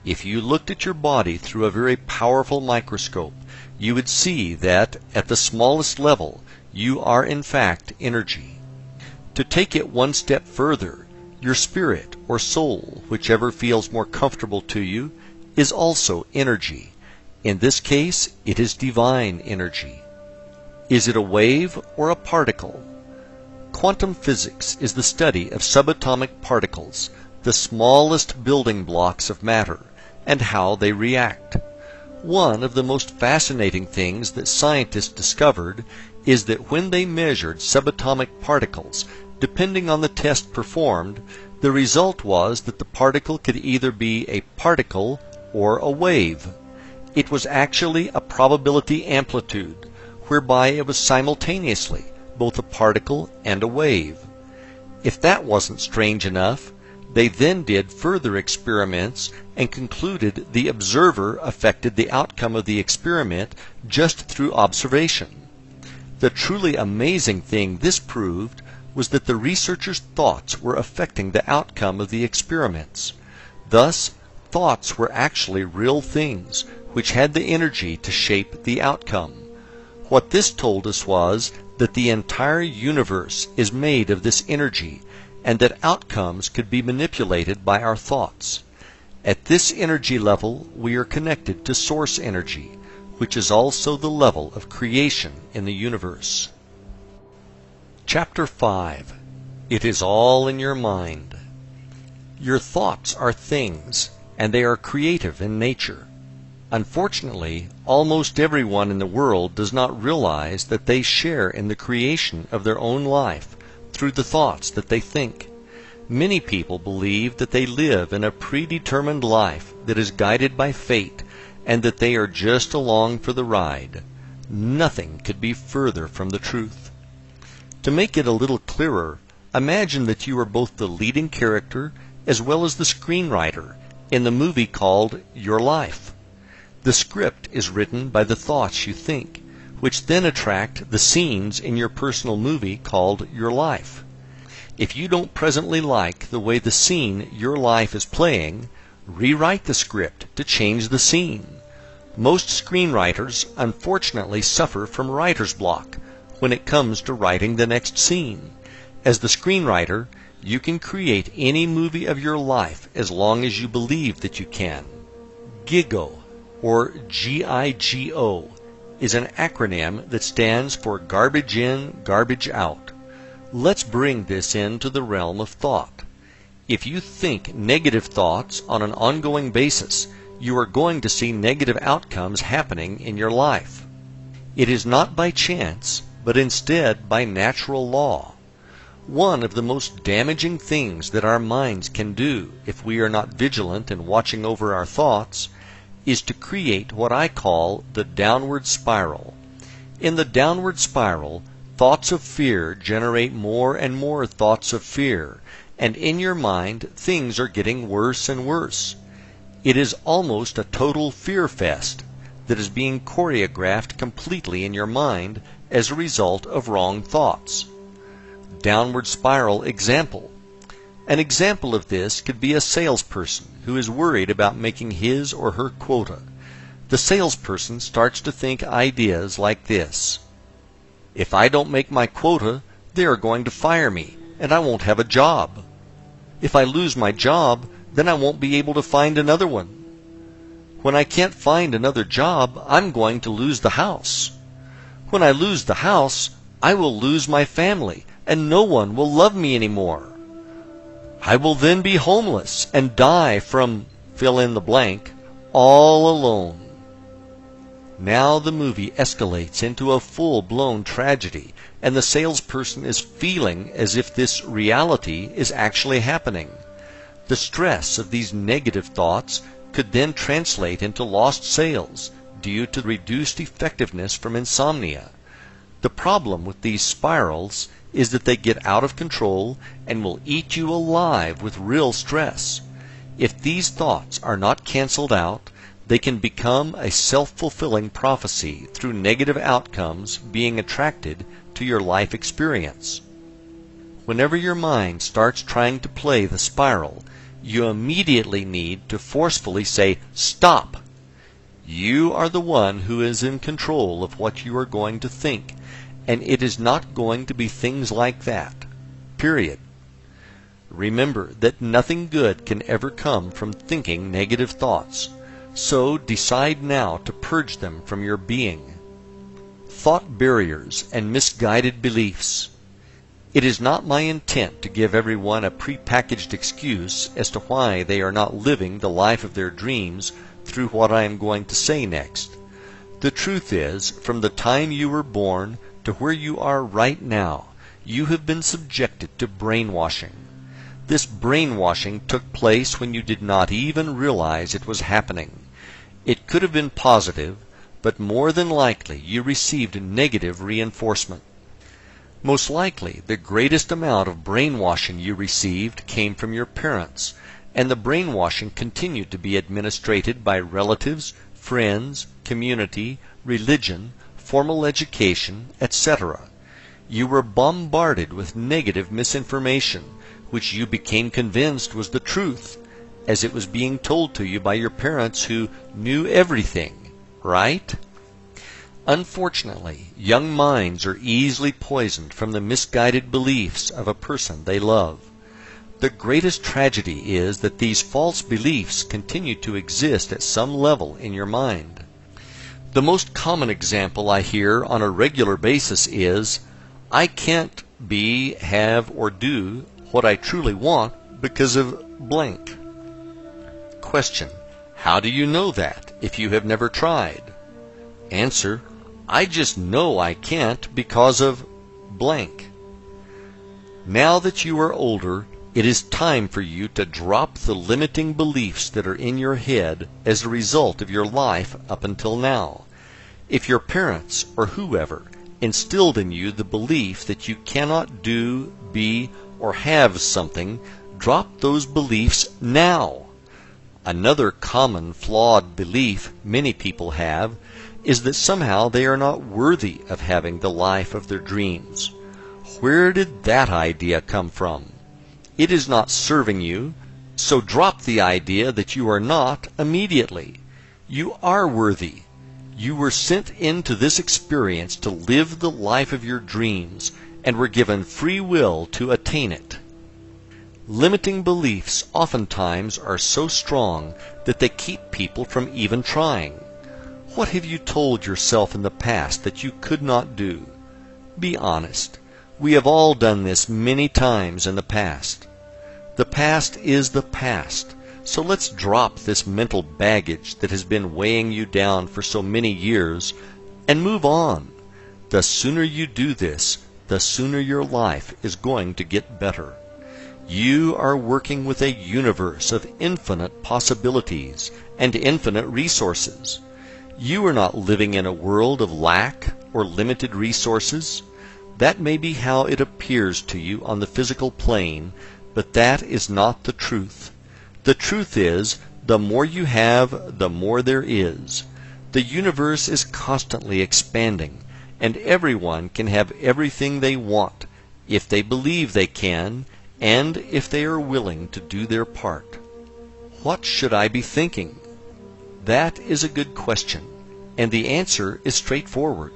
If you looked at your body through a very powerful microscope, you would see that, at the smallest level, you are in fact energy. To take it one step further, your spirit or soul, whichever feels more comfortable to you, is also energy. In this case, it is divine energy. Is it a wave or a particle? Quantum physics is the study of subatomic particles, the smallest building blocks of matter, and how they react. One of the most fascinating things that scientists discovered is that when they measured subatomic particles, depending on the test performed, the result was that the particle could either be a particle or a wave. It was actually a probability amplitude, whereby it was simultaneously both a particle and a wave. If that wasn't strange enough, they then did further experiments and concluded the observer affected the outcome of the experiment just through observation. The truly amazing thing this proved was that the researchers' thoughts were affecting the outcome of the experiments. Thus, thoughts were actually real things, which had the energy to shape the outcome. What this told us was that the entire universe is made of this energy, and that outcomes could be manipulated by our thoughts. At this energy level, we are connected to source energy, which is also the level of creation in the universe. Chapter 5. It is all in your mind. Your thoughts are things, and they are creative in nature. Unfortunately, almost everyone in the world does not realize that they share in the creation of their own life through the thoughts that they think. Many people believe that they live in a predetermined life that is guided by fate and that they are just along for the ride. Nothing could be further from the truth. To make it a little clearer, imagine that you are both the leading character as well as the screenwriter in the movie called Your Life. The script is written by the thoughts you think, which then attract the scenes in your personal movie called Your Life. If you don't presently like the way the scene Your Life is playing, rewrite the script to change the scene. Most screenwriters unfortunately suffer from writer's block when it comes to writing the next scene. As the screenwriter, you can create any movie of your life as long as you believe that you can. GIGO, or GIGO, is an acronym that stands for Garbage In, Garbage Out. Let's bring this into the realm of thought. If you think negative thoughts on an ongoing basis, you are going to see negative outcomes happening in your life. It is not by chance, but instead by natural law. One of the most damaging things that our minds can do if we are not vigilant in watching over our thoughts is to create what I call the downward spiral. In the downward spiral, thoughts of fear generate more and more thoughts of fear, and in your mind things are getting worse and worse. It is almost a total fear fest that is being choreographed completely in your mind as a result of wrong thoughts. Downward spiral example. An example of this could be a salesperson who is worried about making his or her quota. The salesperson starts to think ideas like this: if I don't make my quota, they are going to fire me, and I won't have a job. If I lose my job, then I won't be able to find another one. When I can't find another job, I'm going to lose the house. When I lose the house, I will lose my family, and no one will love me anymore. I will then be homeless and die from fill in the blank, all alone. Now the movie escalates into a full-blown tragedy, and the salesperson is feeling as if this reality is actually happening. The stress of these negative thoughts could then translate into lost sales due to reduced effectiveness from insomnia. The problem with these spirals is that they get out of control and will eat you alive with real stress. If these thoughts are not canceled out, they can become a self-fulfilling prophecy through negative outcomes being attracted to your life experience. Whenever your mind starts trying to play the spiral, you immediately need to forcefully say, "Stop!" You are the one who is in control of what you are going to think, and it is not going to be things like that. Period. Remember that nothing good can ever come from thinking negative thoughts, so decide now to purge them from your being. Thought barriers and misguided beliefs. It is not my intent to give everyone a prepackaged excuse as to why they are not living the life of their dreams through what I am going to say next. The truth is, from the time you were born to where you are right now, you have been subjected to brainwashing. This brainwashing took place when you did not even realize it was happening. It could have been positive, but more than likely you received negative reinforcement. Most likely, the greatest amount of brainwashing you received came from your parents, and the brainwashing continued to be administered by relatives, friends, community, religion, formal education, etc. You were bombarded with negative misinformation, which you became convinced was the truth, as it was being told to you by your parents who knew everything, right? Unfortunately, young minds are easily poisoned from the misguided beliefs of a person they love. The greatest tragedy is that these false beliefs continue to exist at some level in your mind. The most common example I hear on a regular basis is, I can't be, have, or do what I truly want because of blank. Question: how do you know that if you have never tried? Answer: I just know I can't because of blank. Now that you are older, it is time for you to drop the limiting beliefs that are in your head as a result of your life up until now. If your parents or whoever instilled in you the belief that you cannot do, be, or have something, drop those beliefs now. Another common flawed belief many people have is that somehow they are not worthy of having the life of their dreams. Where did that idea come from? It is not serving you, so drop the idea that you are not immediately. You are worthy. You were sent into this experience to live the life of your dreams and were given free will to attain it. Limiting beliefs oftentimes are so strong that they keep people from even trying. What have you told yourself in the past that you could not do? Be honest. We have all done this many times in the past. The past is the past, so let's drop this mental baggage that has been weighing you down for so many years and move on. The sooner you do this, the sooner your life is going to get better. You are working with a universe of infinite possibilities and infinite resources. You are not living in a world of lack or limited resources. That may be how it appears to you on the physical plane, but that is not the truth. The truth is, The more you have, the more there is. The universe is constantly expanding, and everyone can have everything they want, if they believe they can, and if they are willing to do their part. What should I be thinking? That is a good question, and the answer is straightforward.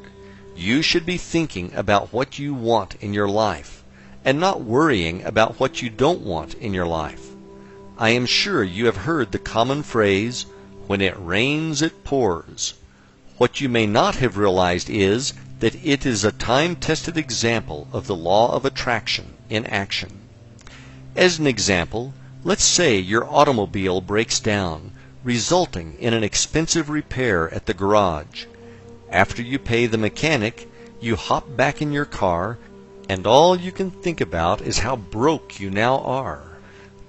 You should be thinking about what you want in your life, and not worrying about what you don't want in your life. I am sure you have heard the common phrase, "When it rains, it pours." What you may not have realized is that it is a time-tested example of the law of attraction in action. As an example, let's say your automobile breaks down, resulting in an expensive repair at the garage. After you pay the mechanic, you hop back in your car, and all you can think about is how broke you now are.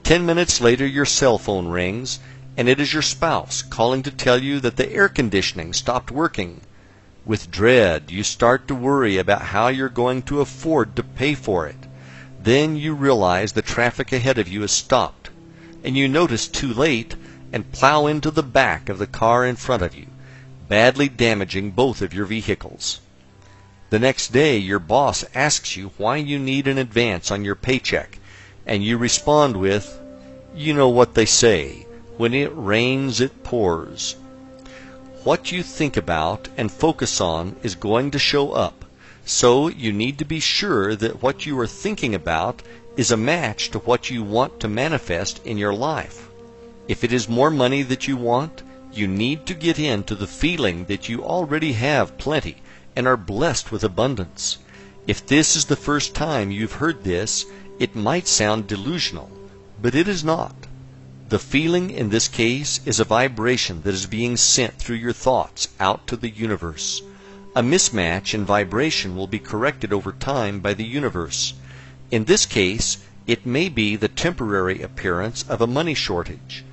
10 minutes later, your cell phone rings, and it is your spouse calling to tell you that the air conditioning stopped working. With dread, you start to worry about how you're going to afford to pay for it. Then you realize the traffic ahead of you is stopped, and you notice too late and plow into the back of the car in front of you, badly damaging both of your vehicles. The next day, your boss asks you why you need an advance on your paycheck, and you respond with, "You know what they say, when it rains, it pours." What you think about and focus on is going to show up, so you need to be sure that what you are thinking about is a match to what you want to manifest in your life. If it is more money that you want, you need to get into the feeling that you already have plenty and are blessed with abundance. If this is the first time you've heard this, it might sound delusional, but it is not. The feeling in this case is a vibration that is being sent through your thoughts out to the universe. A mismatch in vibration will be corrected over time by the universe. In this case, it may be the temporary appearance of a money shortage.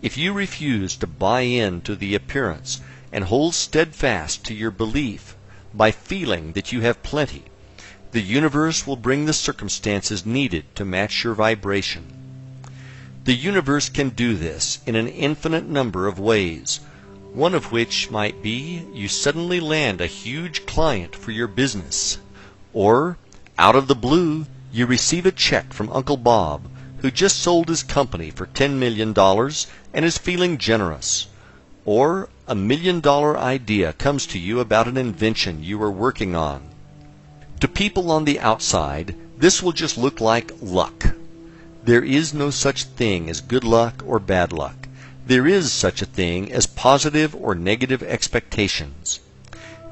If you refuse to buy into the appearance and hold steadfast to your belief by feeling that you have plenty, the universe will bring the circumstances needed to match your vibration. The universe can do this in an infinite number of ways, one of which might be you suddenly land a huge client for your business, or, out of the blue, you receive a check from Uncle Bob, who just sold his company for $10 million and is feeling generous, or a $1 million idea comes to you about an invention you are working on. To people on the outside, this will just look like luck. There is no such thing as good luck or bad luck. There is such a thing as positive or negative expectations.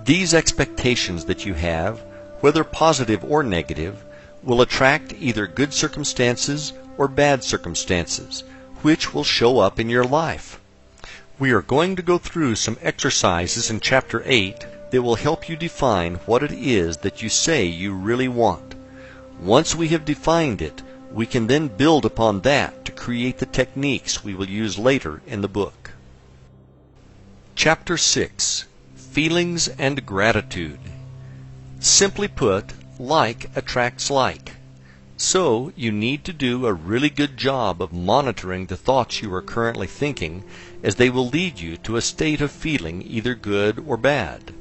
These expectations that you have, whether positive or negative, will attract either good circumstances or bad circumstances, which will show up in your life. We are going to go through some exercises in Chapter 8 that will help you define what it is that you say you really want. Once we have defined it, we can then build upon that to create the techniques we will use later in the book. Chapter 6. Feelings and Gratitude. Simply put, like attracts like. So, you need to do a really good job of monitoring the thoughts you are currently thinking, as they will lead you to a state of feeling either good or bad.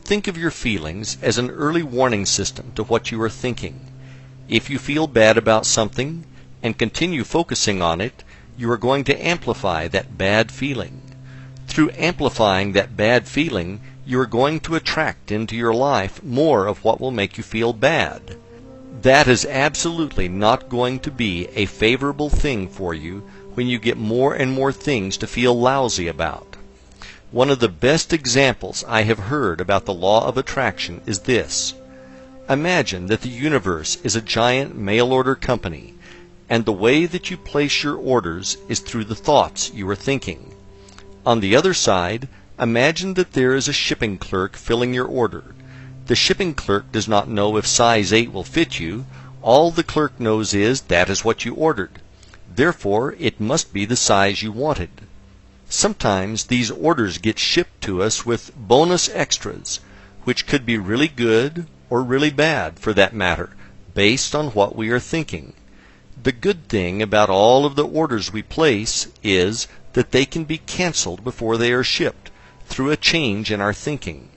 Think of your feelings as an early warning system to what you are thinking. If you feel bad about something and continue focusing on it, you are going to amplify that bad feeling. Through amplifying that bad feeling, you are going to attract into your life more of what will make you feel bad. That is absolutely not going to be a favorable thing for you when you get more and more things to feel lousy about. One of the best examples I have heard about the law of attraction is this. Imagine that the universe is a giant mail-order company, and the way that you place your orders is through the thoughts you are thinking. On the other side, imagine that there is a shipping clerk filling your order. The shipping clerk does not know if size 8 will fit you. All the clerk knows is that is what you ordered. Therefore, it must be the size you wanted. Sometimes these orders get shipped to us with bonus extras, which could be really good or really bad for that matter, based on what we are thinking. The good thing about all of the orders we place is that they can be canceled before they are shipped through a change in our thinking.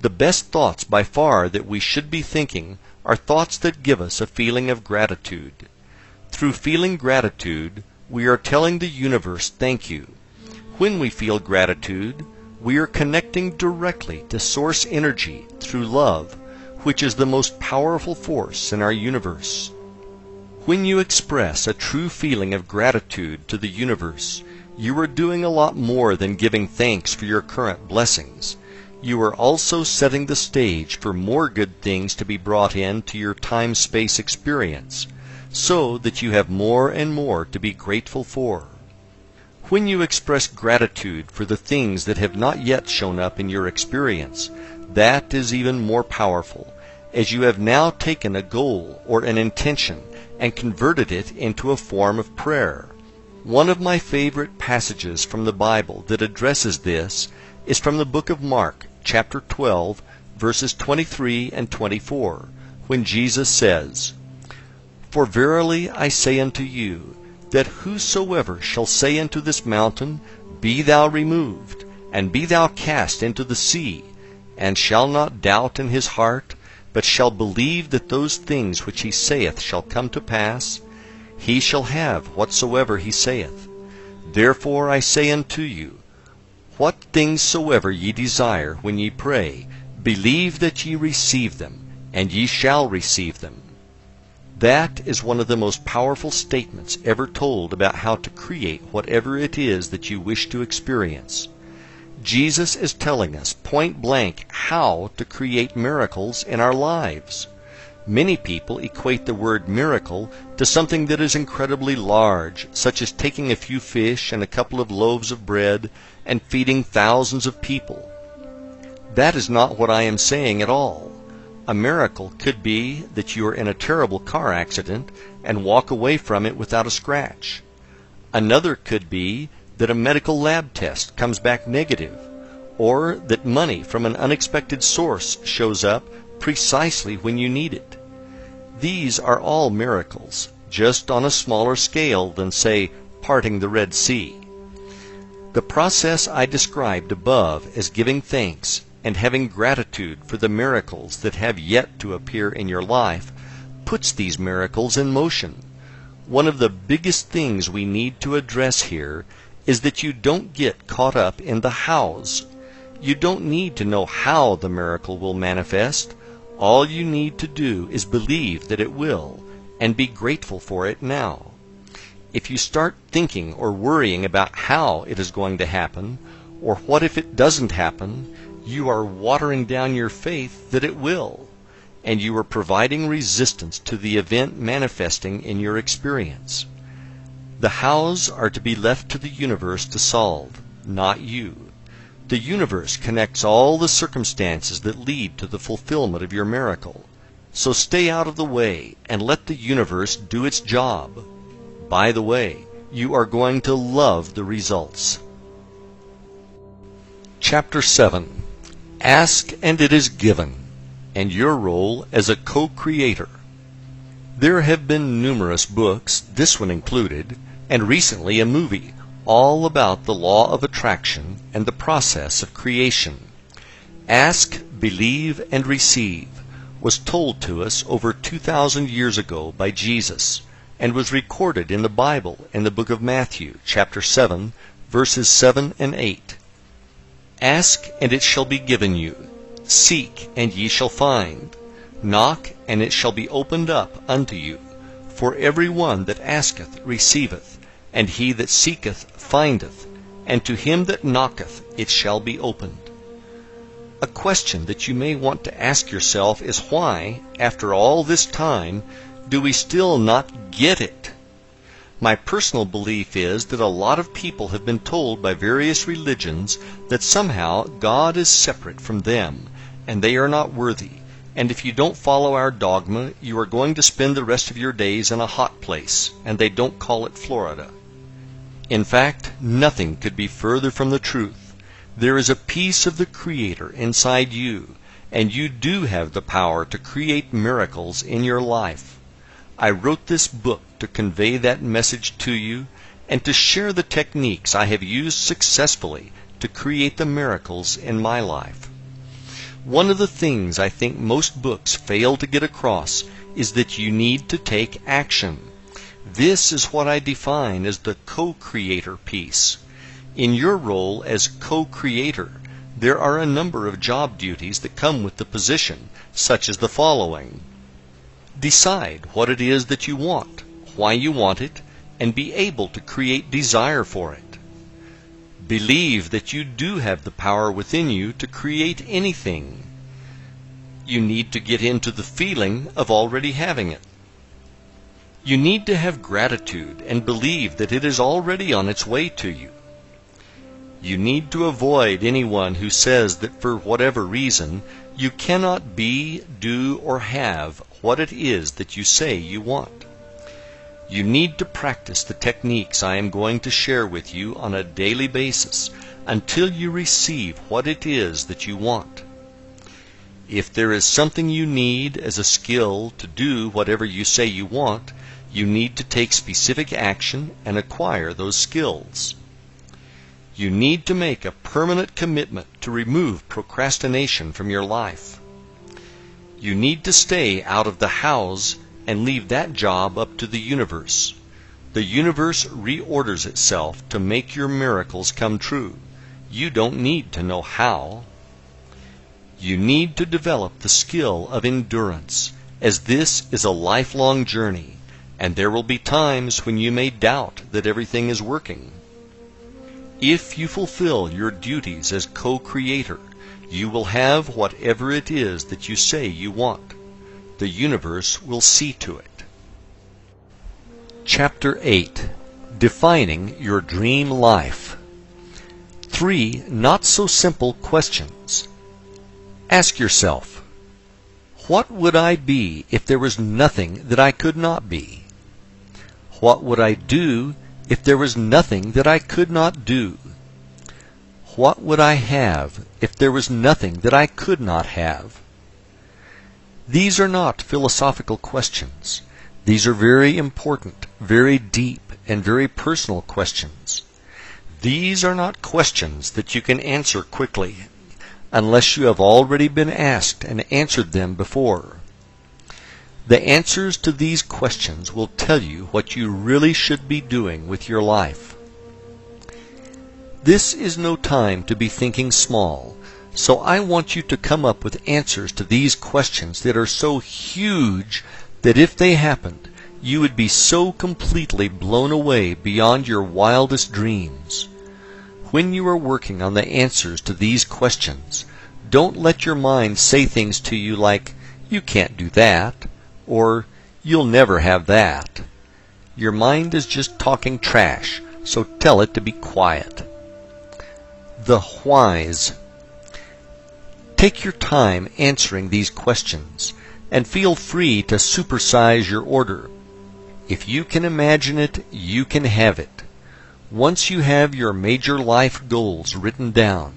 The best thoughts by far that we should be thinking are thoughts that give us a feeling of gratitude. Through feeling gratitude, we are telling the universe thank you. When we feel gratitude, we are connecting directly to source energy through love, which is the most powerful force in our universe. When you express a true feeling of gratitude to the universe, you are doing a lot more than giving thanks for your current blessings. You are also setting the stage for more good things to be brought into your time-space experience, so that you have more and more to be grateful for. When you express gratitude for the things that have not yet shown up in your experience, that is even more powerful, as you have now taken a goal or an intention and converted it into a form of prayer. One of my favorite passages from the Bible that addresses this is from the book of Mark, chapter 12, verses 23 and 24, when Jesus says, "For verily I say unto you, that whosoever shall say unto this mountain, Be thou removed, and be thou cast into the sea, and shall not doubt in his heart, but shall believe that those things which he saith shall come to pass, he shall have whatsoever he saith. Therefore I say unto you, what things soever ye desire when ye pray, believe that ye receive them, and ye shall receive them." That is one of the most powerful statements ever told about how to create whatever it is that you wish to experience. Jesus is telling us point blank how to create miracles in our lives. Many people equate the word miracle to something that is incredibly large, such as taking a few fish and a couple of loaves of bread and feeding thousands of people. That is not what I am saying at all. A miracle could be that you are in a terrible car accident and walk away from it without a scratch. Another could be that a medical lab test comes back negative, or that money from an unexpected source shows up precisely when you need it. These are all miracles, just on a smaller scale than, say, parting the Red Sea. The process I described above as giving thanks and having gratitude for the miracles that have yet to appear in your life puts these miracles in motion. One of the biggest things we need to address here is that you don't get caught up in the hows. You don't need to know how the miracle will manifest. All you need to do is believe that it will, and be grateful for it now. If you start thinking or worrying about how it is going to happen, or what if it doesn't happen, you are watering down your faith that it will, and you are providing resistance to the event manifesting in your experience. The hows are to be left to the universe to solve, not you. The universe connects all the circumstances that lead to the fulfillment of your miracle. So stay out of the way and let the universe do its job. By the way, you are going to love the results. Chapter 7. Ask and it is given, and your role as a co-creator. There have been numerous books, this one included, and recently a movie, all about the law of attraction and the process of creation. Ask, believe, and receive was told to us over 2,000 years ago by Jesus, and was recorded in the Bible in the book of Matthew, chapter 7, verses 7 and 8. Ask, and it shall be given you. Seek, and ye shall find. Knock, and it shall be opened up unto you. For every one that asketh receiveth, and he that seeketh findeth, and to him that knocketh it shall be opened. A question that you may want to ask yourself is why, after all this time, do we still not get it? My personal belief is that a lot of people have been told by various religions that somehow God is separate from them, and they are not worthy, and if you don't follow our dogma, you are going to spend the rest of your days in a hot place, and they don't call it Florida. In fact, nothing could be further from the truth. There is a piece of the Creator inside you, and you do have the power to create miracles in your life. I wrote this book to convey that message to you, and to share the techniques I have used successfully to create the miracles in my life. One of the things I think most books fail to get across is that you need to take action. This is what I define as the co-creator piece. In your role as co-creator, there are a number of job duties that come with the position, such as the following. Decide what it is that you want, why you want it, and be able to create desire for it. Believe that you do have the power within you to create anything. You need to get into the feeling of already having it. You need to have gratitude and believe that it is already on its way to you. You need to avoid anyone who says that for whatever reason you cannot be, do, or have what it is that you say you want. You need to practice the techniques I am going to share with you on a daily basis until you receive what it is that you want. If there is something you need as a skill to do whatever you say you want, you need to take specific action and acquire those skills. You need to make a permanent commitment to remove procrastination from your life. You need to stay out of the hows and leave that job up to the universe. The universe reorders itself to make your miracles come true. You don't need to know how. You need to develop the skill of endurance, as this is a lifelong journey, and there will be times when you may doubt that everything is working. If you fulfill your duties as co-creator, you will have whatever it is that you say you want. The universe will see to it. Chapter 8. Defining Your Dream Life. 3 not-so-simple questions. Ask yourself, what would I be if there was nothing that I could not be? What would I do if there was nothing that I could not do? What would I have if there was nothing that I could not have? These are not philosophical questions. These are very important, very deep, and very personal questions. These are not questions that you can answer quickly, unless you have already been asked and answered them before. The answers to these questions will tell you what you really should be doing with your life. This is no time to be thinking small, so I want you to come up with answers to these questions that are so huge that if they happened, you would be so completely blown away beyond your wildest dreams. When you are working on the answers to these questions, don't let your mind say things to you like, "You can't do that," or "You'll never have that." Your mind is just talking trash, so tell it to be quiet. The whys. Take your time answering these questions, and feel free to supersize your order. If you can imagine it, you can have it. Once you have your major life goals written down,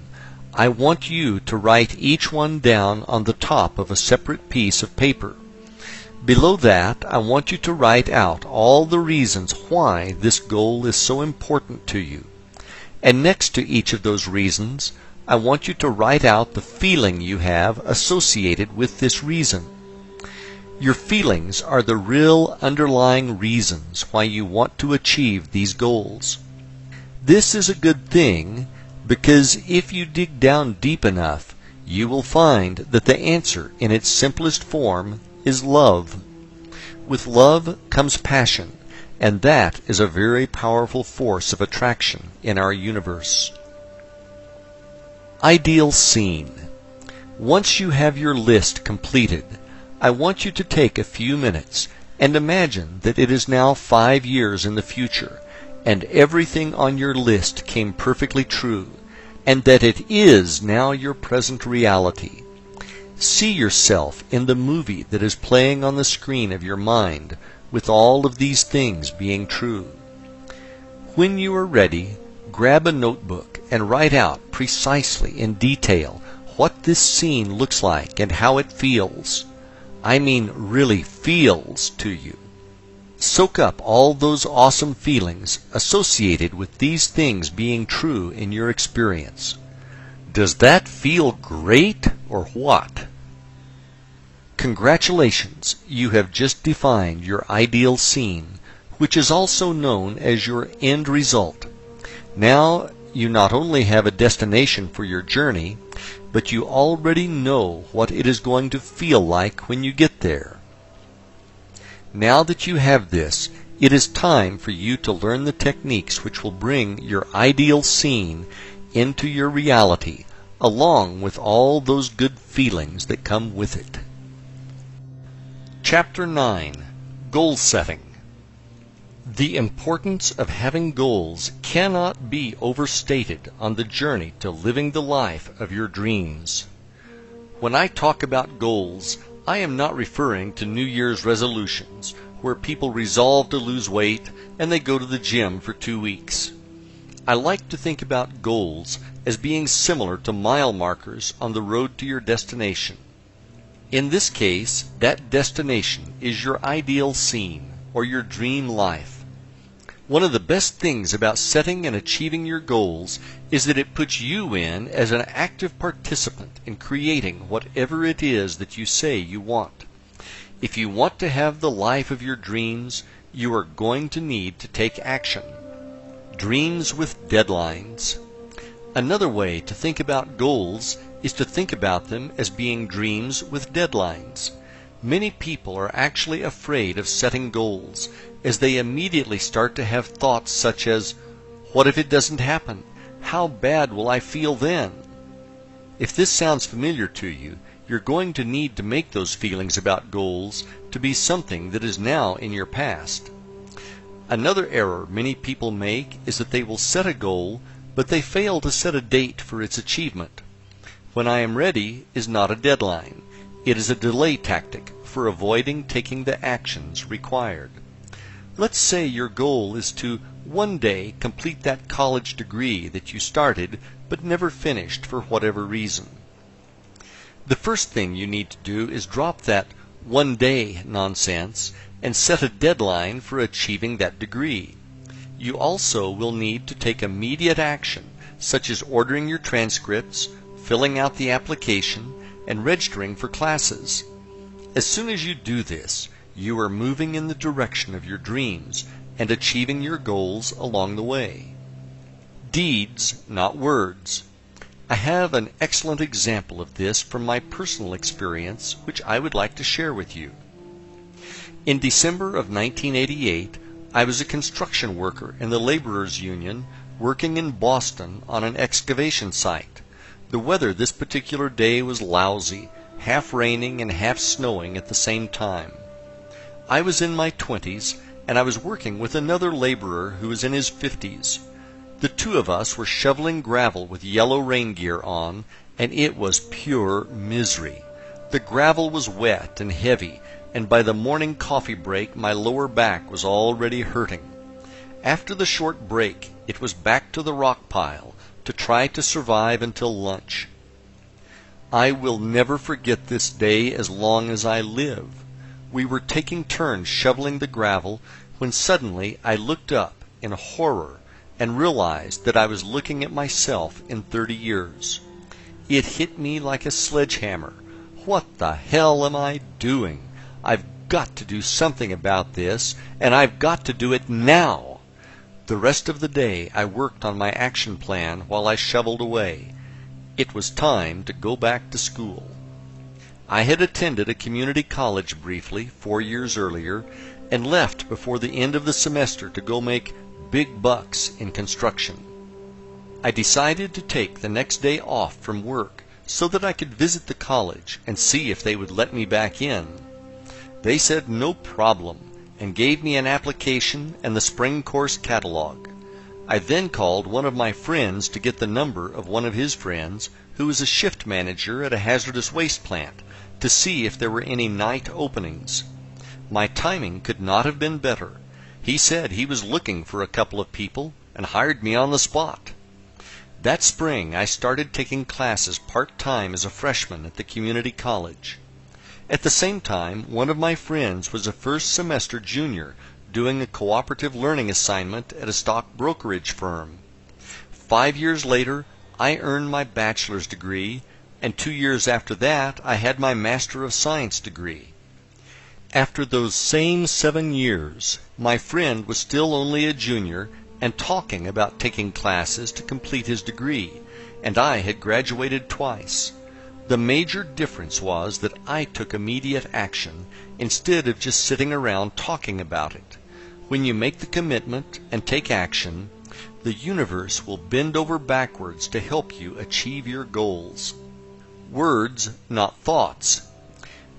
I want you to write each one down on the top of a separate piece of paper. Below that, I want you to write out all the reasons why this goal is so important to you. And next to each of those reasons, I want you to write out the feeling you have associated with this reason. Your feelings are the real underlying reasons why you want to achieve these goals. This is a good thing because if you dig down deep enough, you will find that the answer in its simplest form is love. With love comes passion, and that is a very powerful force of attraction in our universe. Ideal scene. Once you have your list completed, I want you to take a few minutes and imagine that it is now 5 years in the future, and everything on your list came perfectly true, and that it is now your present reality. See yourself in the movie that is playing on the screen of your mind, with all of these things being true. When you are ready, grab a notebook and write out precisely in detail what this scene looks like and how it feels. I mean really feels to you. Soak up all those awesome feelings associated with these things being true in your experience. Does that feel great or what? Congratulations, you have just defined your ideal scene, which is also known as your end result. Now you not only have a destination for your journey, but you already know what it is going to feel like when you get there. Now that you have this, it is time for you to learn the techniques which will bring your ideal scene into your reality, along with all those good feelings that come with it. Chapter 9. Goal Setting. The importance of having goals cannot be overstated on the journey to living the life of your dreams. When I talk about goals, I am not referring to New Year's resolutions, where people resolve to lose weight and they go to the gym for 2 weeks. I like to think about goals as being similar to mile markers on the road to your destination. In this case, that destination is your ideal scene, or your dream life. One of the best things about setting and achieving your goals is that it puts you in as an active participant in creating whatever it is that you say you want. If you want to have the life of your dreams, you are going to need to take action. Dreams with deadlines. Another way to think about goals is to think about them as being dreams with deadlines. Many people are actually afraid of setting goals, as they immediately start to have thoughts such as, what if it doesn't happen? How bad will I feel then? If this sounds familiar to you, you're going to need to make those feelings about goals to be something that is now in your past. Another error many people make is that they will set a goal, but they fail to set a date for its achievement. When I am ready is not a deadline. It is a delay tactic for avoiding taking the actions required. Let's say your goal is to one day complete that college degree that you started but never finished for whatever reason. The first thing you need to do is drop that one day nonsense and set a deadline for achieving that degree. You also will need to take immediate action, such as ordering your transcripts, filling out the application, and registering for classes. As soon as you do this, you are moving in the direction of your dreams and achieving your goals along the way. Deeds, not words. I have an excellent example of this from my personal experience, which I would like to share with you. In December of 1988, I was a construction worker in the Laborers Union working in Boston on an excavation site. The weather this particular day was lousy, half raining and half snowing at the same time. I was in my 20s, and I was working with another laborer who was in his 50s. The two of us were shoveling gravel with yellow rain gear on, and it was pure misery. The gravel was wet and heavy, and by the morning coffee break my lower back was already hurting. After the short break, it was back to the rock pile to try to survive until lunch. I will never forget this day as long as I live. We were taking turns shoveling the gravel when suddenly I looked up in horror and realized that I was looking at myself in 30 years. It hit me like a sledgehammer. What the hell am I doing? I've got to do something about this, and I've got to do it now. The rest of the day I worked on my action plan while I shoveled away. It was time to go back to school. I had attended a community college briefly 4 years earlier and left before the end of the semester to go make big bucks in construction. I decided to take the next day off from work so that I could visit the college and see if they would let me back in. They said no problem and gave me an application and the spring course catalog. I then called one of my friends to get the number of one of his friends who was a shift manager at a hazardous waste plant to see if there were any night openings. My timing could not have been better. He said he was looking for a couple of people and hired me on the spot. That spring I started taking classes part-time as a freshman at the community college. At the same time, one of my friends was a first-semester junior doing a cooperative learning assignment at a stock brokerage firm. 5 years later, I earned my bachelor's degree, and 2 years after that, I had my Master of Science degree. After those same 7 years, my friend was still only a junior and talking about taking classes to complete his degree, and I had graduated twice. The major difference was that I took immediate action instead of just sitting around talking about it. When you make the commitment and take action, the universe will bend over backwards to help you achieve your goals. Words, not thoughts.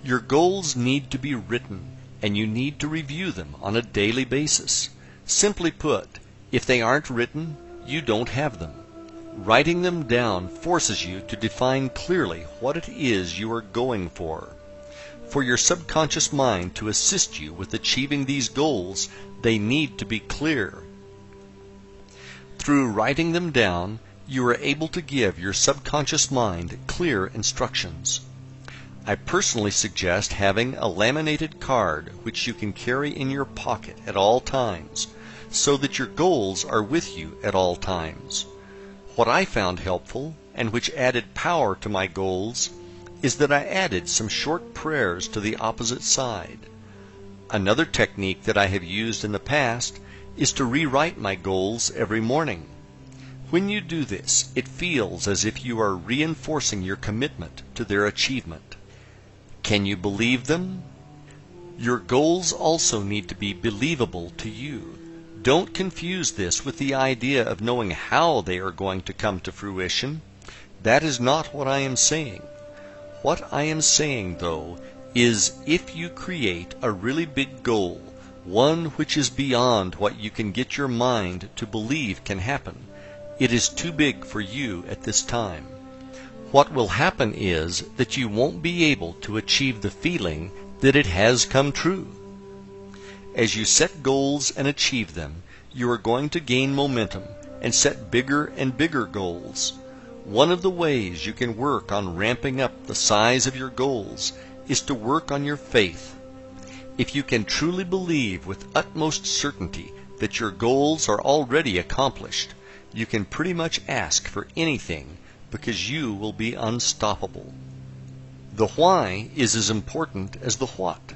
Your goals need to be written, and you need to review them on a daily basis. Simply put, if they aren't written, you don't have them. Writing them down forces you to define clearly what it is you are going for. For your subconscious mind to assist you with achieving these goals, they need to be clear. Through writing them down, you are able to give your subconscious mind clear instructions. I personally suggest having a laminated card which you can carry in your pocket at all times, so that your goals are with you at all times. What I found helpful, and which added power to my goals, is that I added some short prayers to the opposite side. Another technique that I have used in the past is to rewrite my goals every morning. When you do this, it feels as if you are reinforcing your commitment to their achievement. Can you believe them? Your goals also need to be believable to you. Don't confuse this with the idea of knowing how they are going to come to fruition. That is not what I am saying. What I am saying, though, is if you create a really big goal, one which is beyond what you can get your mind to believe can happen, it is too big for you at this time. What will happen is that you won't be able to achieve the feeling that it has come true. As you set goals and achieve them, you are going to gain momentum and set bigger and bigger goals. One of the ways you can work on ramping up the size of your goals is to work on your faith. If you can truly believe with utmost certainty that your goals are already accomplished, you can pretty much ask for anything because you will be unstoppable. The why is as important as the what.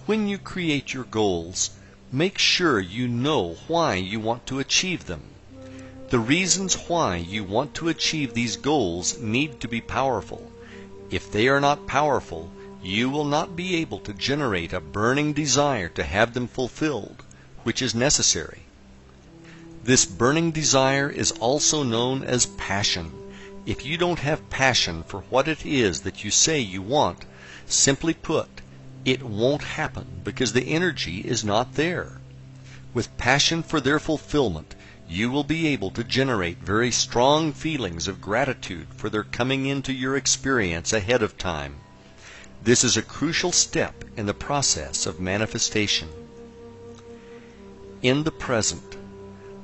When you create your goals, make sure you know why you want to achieve them. The reasons why you want to achieve these goals need to be powerful. If they are not powerful, you will not be able to generate a burning desire to have them fulfilled, which is necessary. This burning desire is also known as passion. If you don't have passion for what it is that you say you want, simply put, it won't happen because the energy is not there. With passion for their fulfillment, you will be able to generate very strong feelings of gratitude for their coming into your experience ahead of time. This is a crucial step in the process of manifestation. In the present.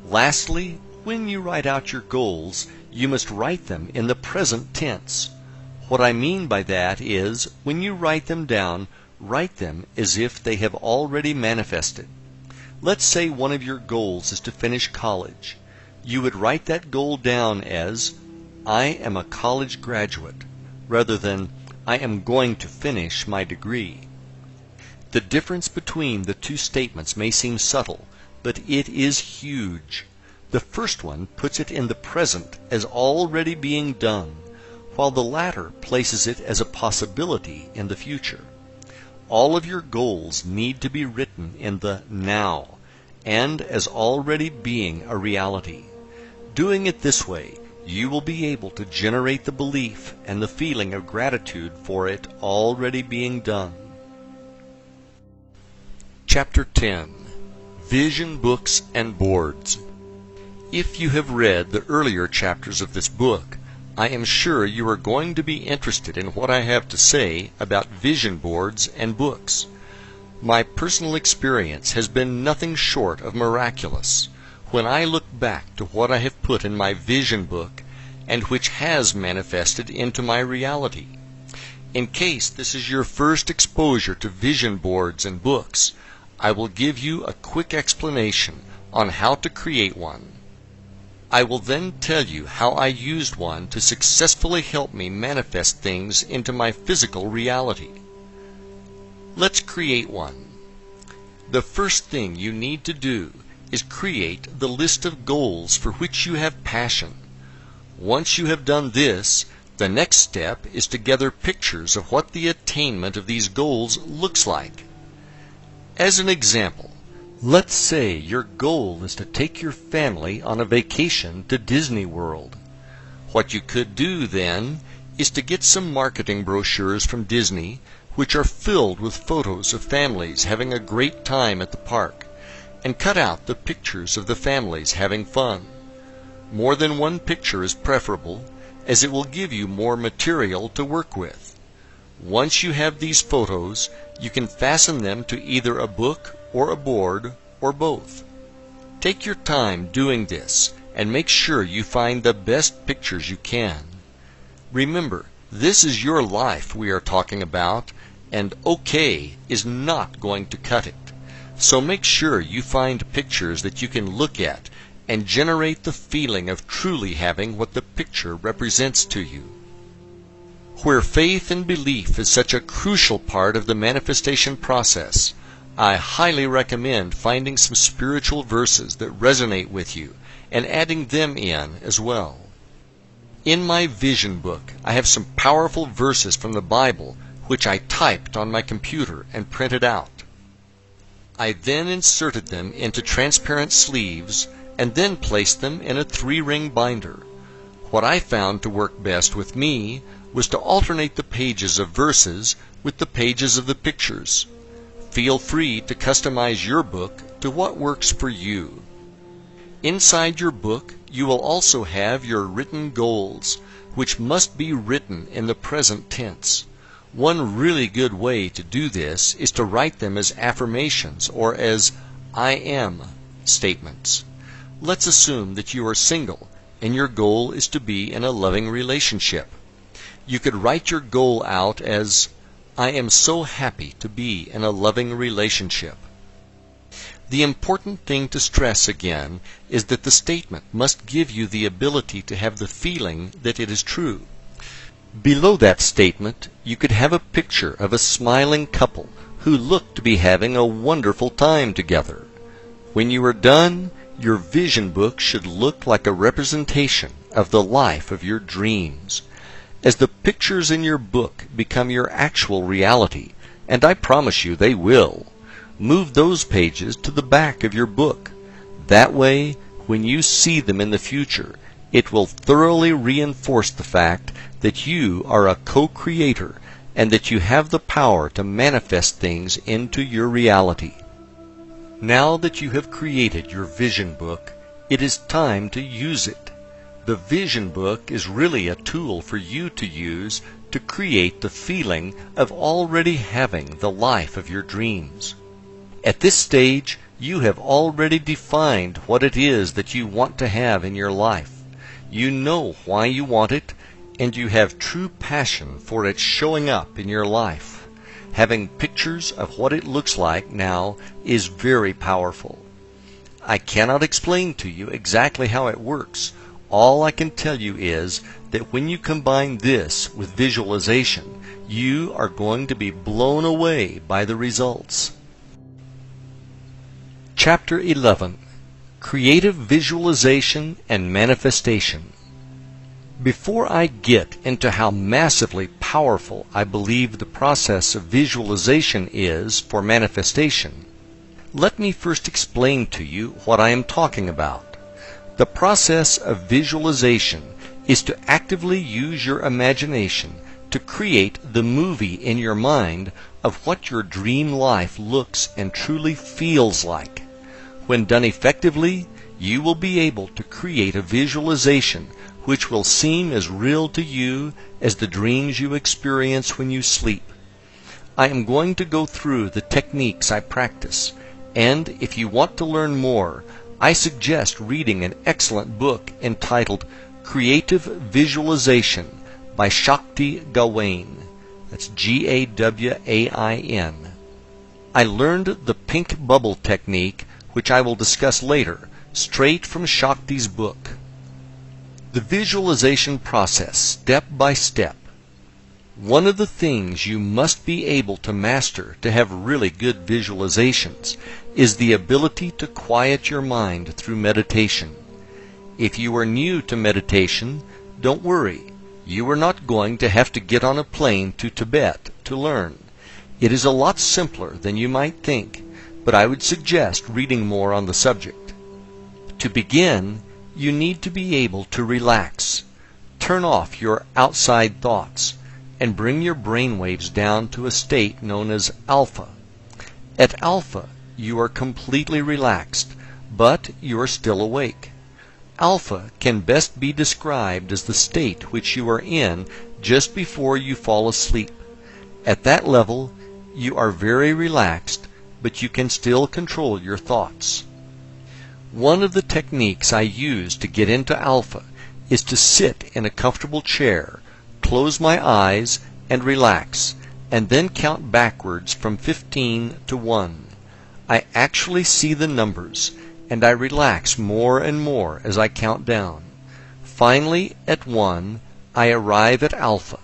Lastly, when you write out your goals, you must write them in the present tense. What I mean by that is, when you write them down, write them as if they have already manifested. Let's say one of your goals is to finish college. You would write that goal down as, I am a college graduate, rather than, I am going to finish my degree. The difference between the two statements may seem subtle, but it is huge. The first one puts it in the present as already being done, while the latter places it as a possibility in the future. All of your goals need to be written in the now, and as already being a reality. Doing it this way, you will be able to generate the belief and the feeling of gratitude for it already being done. Chapter 10. Vision Books and Boards. If you have read the earlier chapters of this book, I am sure you are going to be interested in what I have to say about vision boards and books. My personal experience has been nothing short of miraculous when I look back to what I have put in my vision book and which has manifested into my reality. In case this is your first exposure to vision boards and books, I will give you a quick explanation on how to create one. I will then tell you how I used one to successfully help me manifest things into my physical reality. Let's create one. The first thing you need to do is create the list of goals for which you have passion. Once you have done this, the next step is to gather pictures of what the attainment of these goals looks like. As an example, let's say your goal is to take your family on a vacation to Disney World. What you could do then is to get some marketing brochures from Disney which are filled with photos of families having a great time at the park, and cut out the pictures of the families having fun. More than one picture is preferable, as it will give you more material to work with. Once you have these photos, you can fasten them to either a book or a board, or both. Take your time doing this, and make sure you find the best pictures you can. Remember, this is your life we are talking about, and okay is not going to cut it. So make sure you find pictures that you can look at and generate the feeling of truly having what the picture represents to you. Where faith and belief is such a crucial part of the manifestation process, I highly recommend finding some spiritual verses that resonate with you and adding them in as well. In my vision book, I have some powerful verses from the Bible which I typed on my computer and printed out. I then inserted them into transparent sleeves and then placed them in a 3-ring binder. What I found to work best with me was to alternate the pages of verses with the pages of the pictures. Feel free to customize your book to what works for you. Inside your book, you will also have your written goals, which must be written in the present tense. One really good way to do this is to write them as affirmations or as I am statements. Let's assume that you are single and your goal is to be in a loving relationship. You could write your goal out as I am so happy to be in a loving relationship. The important thing to stress again is that the statement must give you the ability to have the feeling that it is true. Below that statement, you could have a picture of a smiling couple who look to be having a wonderful time together. When you are done, your vision book should look like a representation of the life of your dreams. As the pictures in your book become your actual reality, and I promise you they will, move those pages to the back of your book. That way, when you see them in the future, it will thoroughly reinforce the fact that you are a co-creator and that you have the power to manifest things into your reality. Now that you have created your vision book, it is time to use it. The vision book is really a tool for you to use to create the feeling of already having the life of your dreams. At this stage, you have already defined what it is that you want to have in your life. You know why you want it, and you have true passion for it showing up in your life. Having pictures of what it looks like now is very powerful. I cannot explain to you exactly how it works. All I can tell you is that when you combine this with visualization, you are going to be blown away by the results. Chapter 11. Creative Visualization and Manifestation. Before I get into how massively powerful I believe the process of visualization is for manifestation, let me first explain to you what I am talking about. The process of visualization is to actively use your imagination to create the movie in your mind of what your dream life looks and truly feels like. When done effectively, you will be able to create a visualization which will seem as real to you as the dreams you experience when you sleep. I am going to go through the techniques I practice, and if you want to learn more, I suggest reading an excellent book entitled Creative Visualization by Shakti Gawain. That's Gawain. I learned the pink bubble technique, which I will discuss later, straight from Shakti's book. The visualization process, step by step. One of the things you must be able to master to have really good visualizations is the ability to quiet your mind through meditation. If you are new to meditation, don't worry. You are not going to have to get on a plane to Tibet to learn. It is a lot simpler than you might think, but I would suggest reading more on the subject. To begin, you need to be able to relax, turn off your outside thoughts, and bring your brain waves down to a state known as alpha. At alpha, you are completely relaxed, but you are still awake. Alpha can best be described as the state which you are in just before you fall asleep. At that level, you are very relaxed, but you can still control your thoughts. One of the techniques I use to get into alpha is to sit in a comfortable chair, close my eyes, and relax, and then count backwards from 15 to 1. I actually see the numbers, and I relax more and more as I count down. Finally, at 1, I arrive at alpha,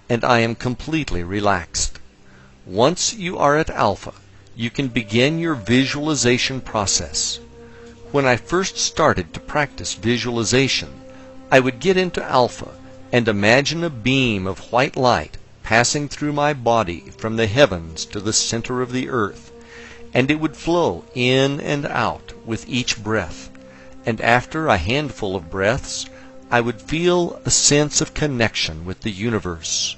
and I am completely relaxed. Once you are at alpha, you can begin your visualization process. When I first started to practice visualization, I would get into alpha and imagine a beam of white light passing through my body from the heavens to the center of the earth, and it would flow in and out with each breath, and after a handful of breaths, I would feel a sense of connection with the universe.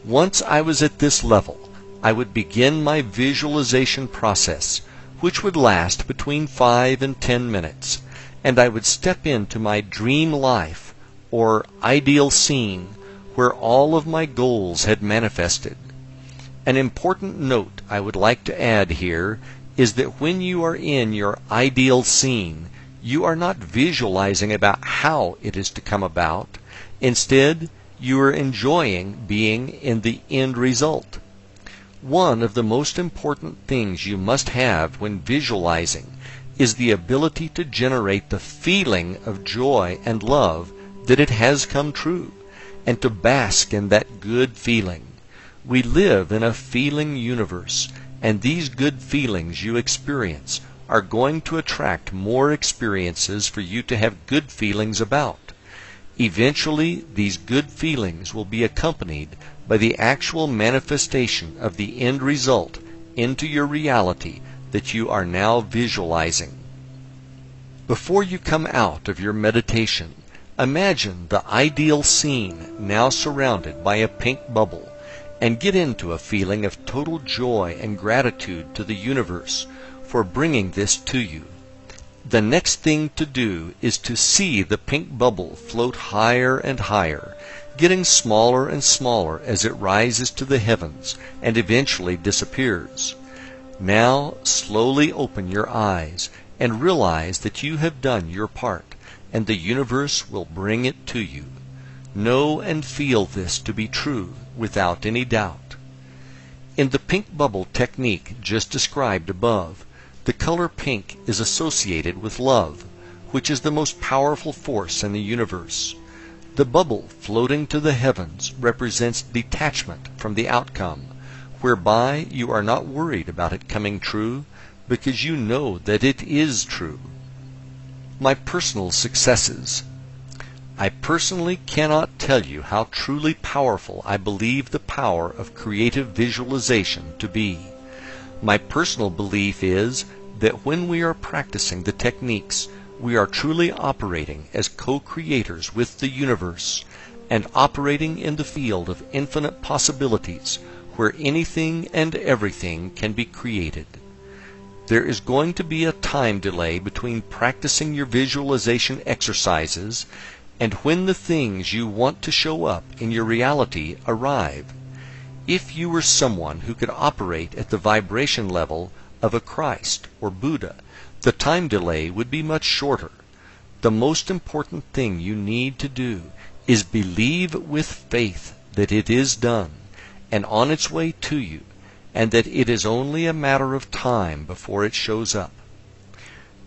Once I was at this level, I would begin my visualization process, which would last between 5 and 10 minutes, and I would step into my dream life, or ideal scene, where all of my goals had manifested. An important note I would like to add here is that when you are in your ideal scene, you are not visualizing about how it is to come about. Instead, you are enjoying being in the end result. One of the most important things you must have when visualizing is the ability to generate the feeling of joy and love that it has come true, and to bask in that good feeling. We live in a feeling universe, and these good feelings you experience are going to attract more experiences for you to have good feelings about. Eventually, these good feelings will be accompanied by the actual manifestation of the end result into your reality that you are now visualizing. Before you come out of your meditation, imagine the ideal scene now surrounded by a pink bubble, and get into a feeling of total joy and gratitude to the universe for bringing this to you. The next thing to do is to see the pink bubble float higher and higher, getting smaller and smaller as it rises to the heavens and eventually disappears. Now slowly open your eyes and realize that you have done your part, and the universe will bring it to you. Know and feel this to be true without any doubt. In the pink bubble technique just described above, the color pink is associated with love, which is the most powerful force in the universe. The bubble floating to the heavens represents detachment from the outcome, whereby you are not worried about it coming true because you know that it is true. My personal successes. I personally cannot tell you how truly powerful I believe the power of creative visualization to be. My personal belief is that when we are practicing the techniques, we are truly operating as co-creators with the universe and operating in the field of infinite possibilities where anything and everything can be created. There is going to be a time delay between practicing your visualization exercises and when the things you want to show up in your reality arrive. If you were someone who could operate at the vibration level of a Christ or Buddha, the time delay would be much shorter. The most important thing you need to do is believe with faith that it is done and on its way to you, and that it is only a matter of time before it shows up.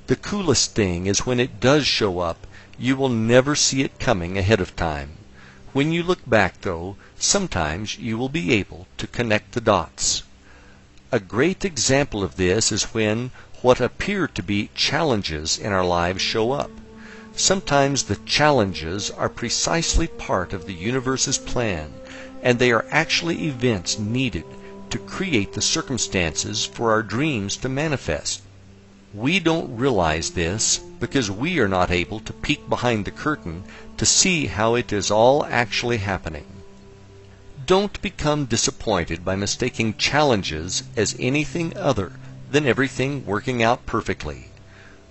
The coolest thing is when it does show up, you will never see it coming ahead of time. When you look back, though, sometimes you will be able to connect the dots. A great example of this is when what appear to be challenges in our lives show up. Sometimes the challenges are precisely part of the universe's plan, and they are actually events needed to create the circumstances for our dreams to manifest. We don't realize this because we are not able to peek behind the curtain to see how it is all actually happening. Don't become disappointed by mistaking challenges as anything other than everything working out perfectly.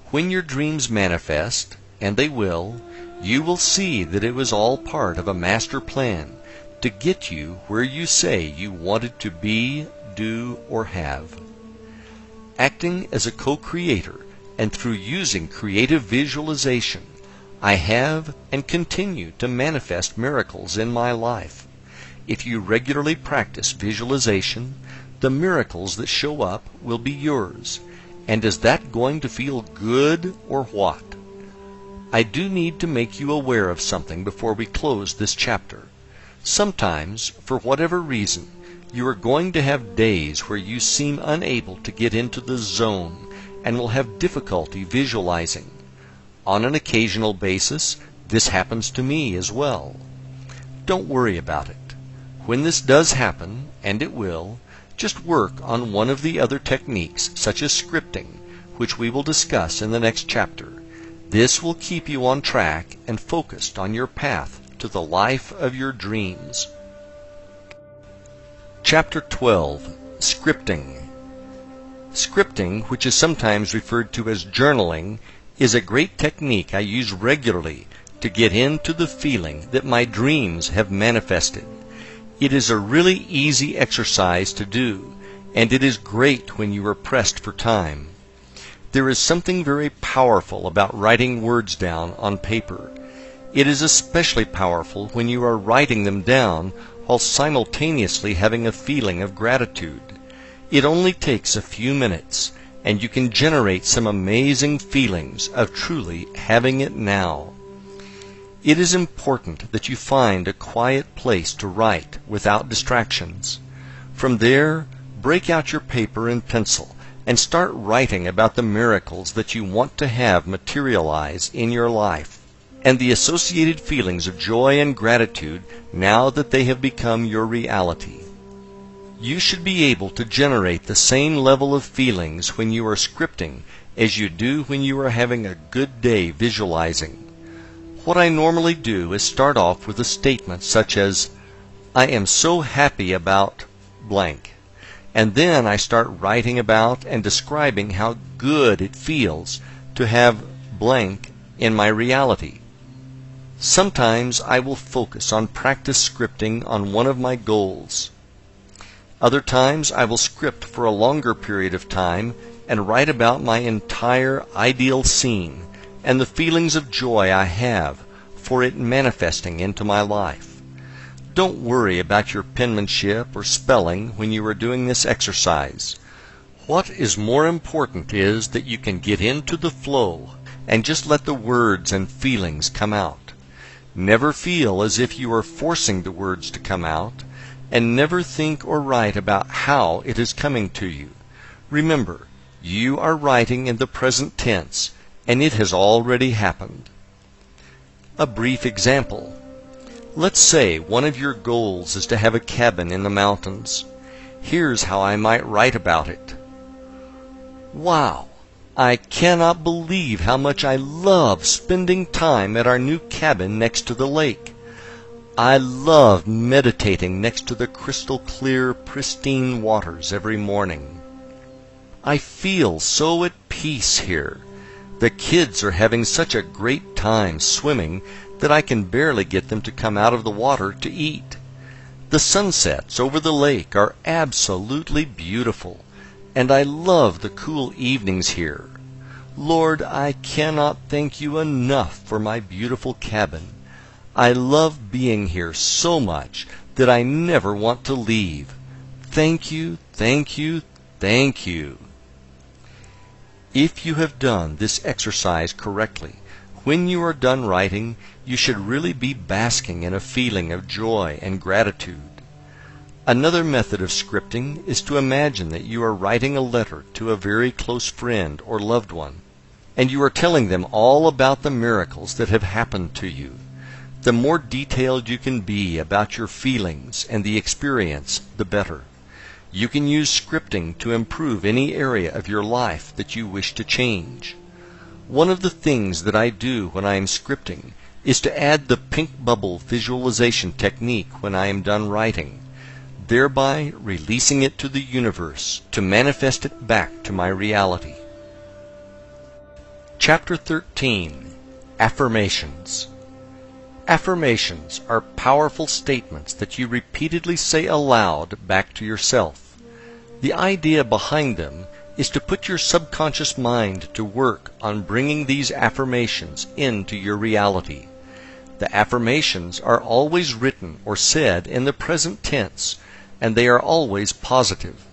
When your dreams manifest, and they will, you will see that it was all part of a master plan to get you where you say you wanted to be, do, or have. Acting as a co-creator and through using creative visualization, I have and continue to manifest miracles in my life. If you regularly practice visualization, the miracles that show up will be yours. And is that going to feel good or what? I do need to make you aware of something before we close this chapter. Sometimes, for whatever reason, you are going to have days where you seem unable to get into the zone and will have difficulty visualizing. On an occasional basis, this happens to me as well. Don't worry about it. When this does happen, and it will, just work on one of the other techniques, such as scripting, which we will discuss in the next chapter. This will keep you on track and focused on your path to the life of your dreams. Chapter 12. Scripting. Scripting, which is sometimes referred to as journaling, is a great technique I use regularly to get into the feeling that my dreams have manifested. It is a really easy exercise to do, and it is great when you are pressed for time. There is something very powerful about writing words down on paper. It is especially powerful when you are writing them down while simultaneously having a feeling of gratitude. It only takes a few minutes, and you can generate some amazing feelings of truly having it now. It is important that you find a quiet place to write without distractions. From there, break out your paper and pencil and start writing about the miracles that you want to have materialize in your life, and the associated feelings of joy and gratitude now that they have become your reality. You should be able to generate the same level of feelings when you are scripting as you do when you are having a good day visualizing. What I normally do is start off with a statement such as, I am so happy about blank. And then I start writing about and describing how good it feels to have blank in my reality. Sometimes I will focus on practice scripting on one of my goals. Other times I will script for a longer period of time and write about my entire ideal scene and the feelings of joy I have for it manifesting into my life. Don't worry about your penmanship or spelling when you are doing this exercise. What is more important is that you can get into the flow and just let the words and feelings come out. Never feel as if you are forcing the words to come out, and never think or write about how it is coming to you. Remember, you are writing in the present tense, and it has already happened. A brief example. Let's say one of your goals is to have a cabin in the mountains. Here's how I might write about it. Wow! I cannot believe how much I love spending time at our new cabin next to the lake. I love meditating next to the crystal clear, pristine waters every morning. I feel so at peace here. The kids are having such a great time swimming that I can barely get them to come out of the water to eat. The sunsets over the lake are absolutely beautiful, and I love the cool evenings here. Lord, I cannot thank you enough for my beautiful cabin. I love being here so much that I never want to leave. thank you, thank you, thank you. If you have done this exercise correctly, when you are done writing, you should really be basking in a feeling of joy and gratitude. Another method of scripting is to imagine that you are writing a letter to a very close friend or loved one, and you are telling them all about the miracles that have happened to you. The more detailed you can be about your feelings and the experience, the better. You can use scripting to improve any area of your life that you wish to change. One of the things that I do when I am scripting is to add the pink bubble visualization technique when I am done writing, thereby releasing it to the universe to manifest it back to my reality. Chapter 13. Affirmations. Affirmations are powerful statements that you repeatedly say aloud back to yourself. The idea behind them is to put your subconscious mind to work on bringing these affirmations into your reality. The affirmations are always written or said in the present tense, and they are always positive.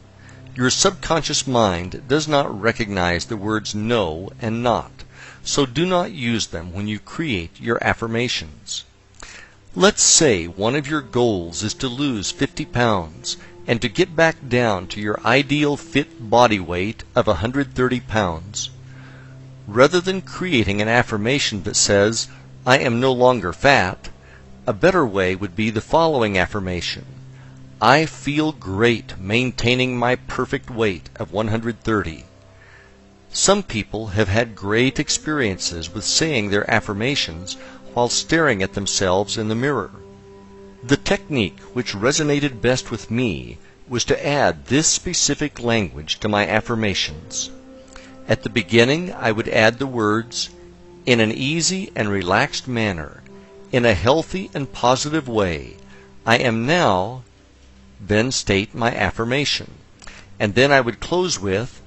Your subconscious mind does not recognize the words no and not, so do not use them when you create your affirmations. Let's say one of your goals is to lose 50 pounds and to get back down to your ideal fit body weight of 130 pounds. Rather than creating an affirmation that says, "I am no longer fat," a better way would be the following affirmation: "I feel great maintaining my perfect weight of 130. Some people have had great experiences with saying their affirmations while staring at themselves in the mirror. The technique which resonated best with me was to add this specific language to my affirmations. At the beginning, I would add the words, "In an easy and relaxed manner, in a healthy and positive way, I am now," then state my affirmation. And then I would close with,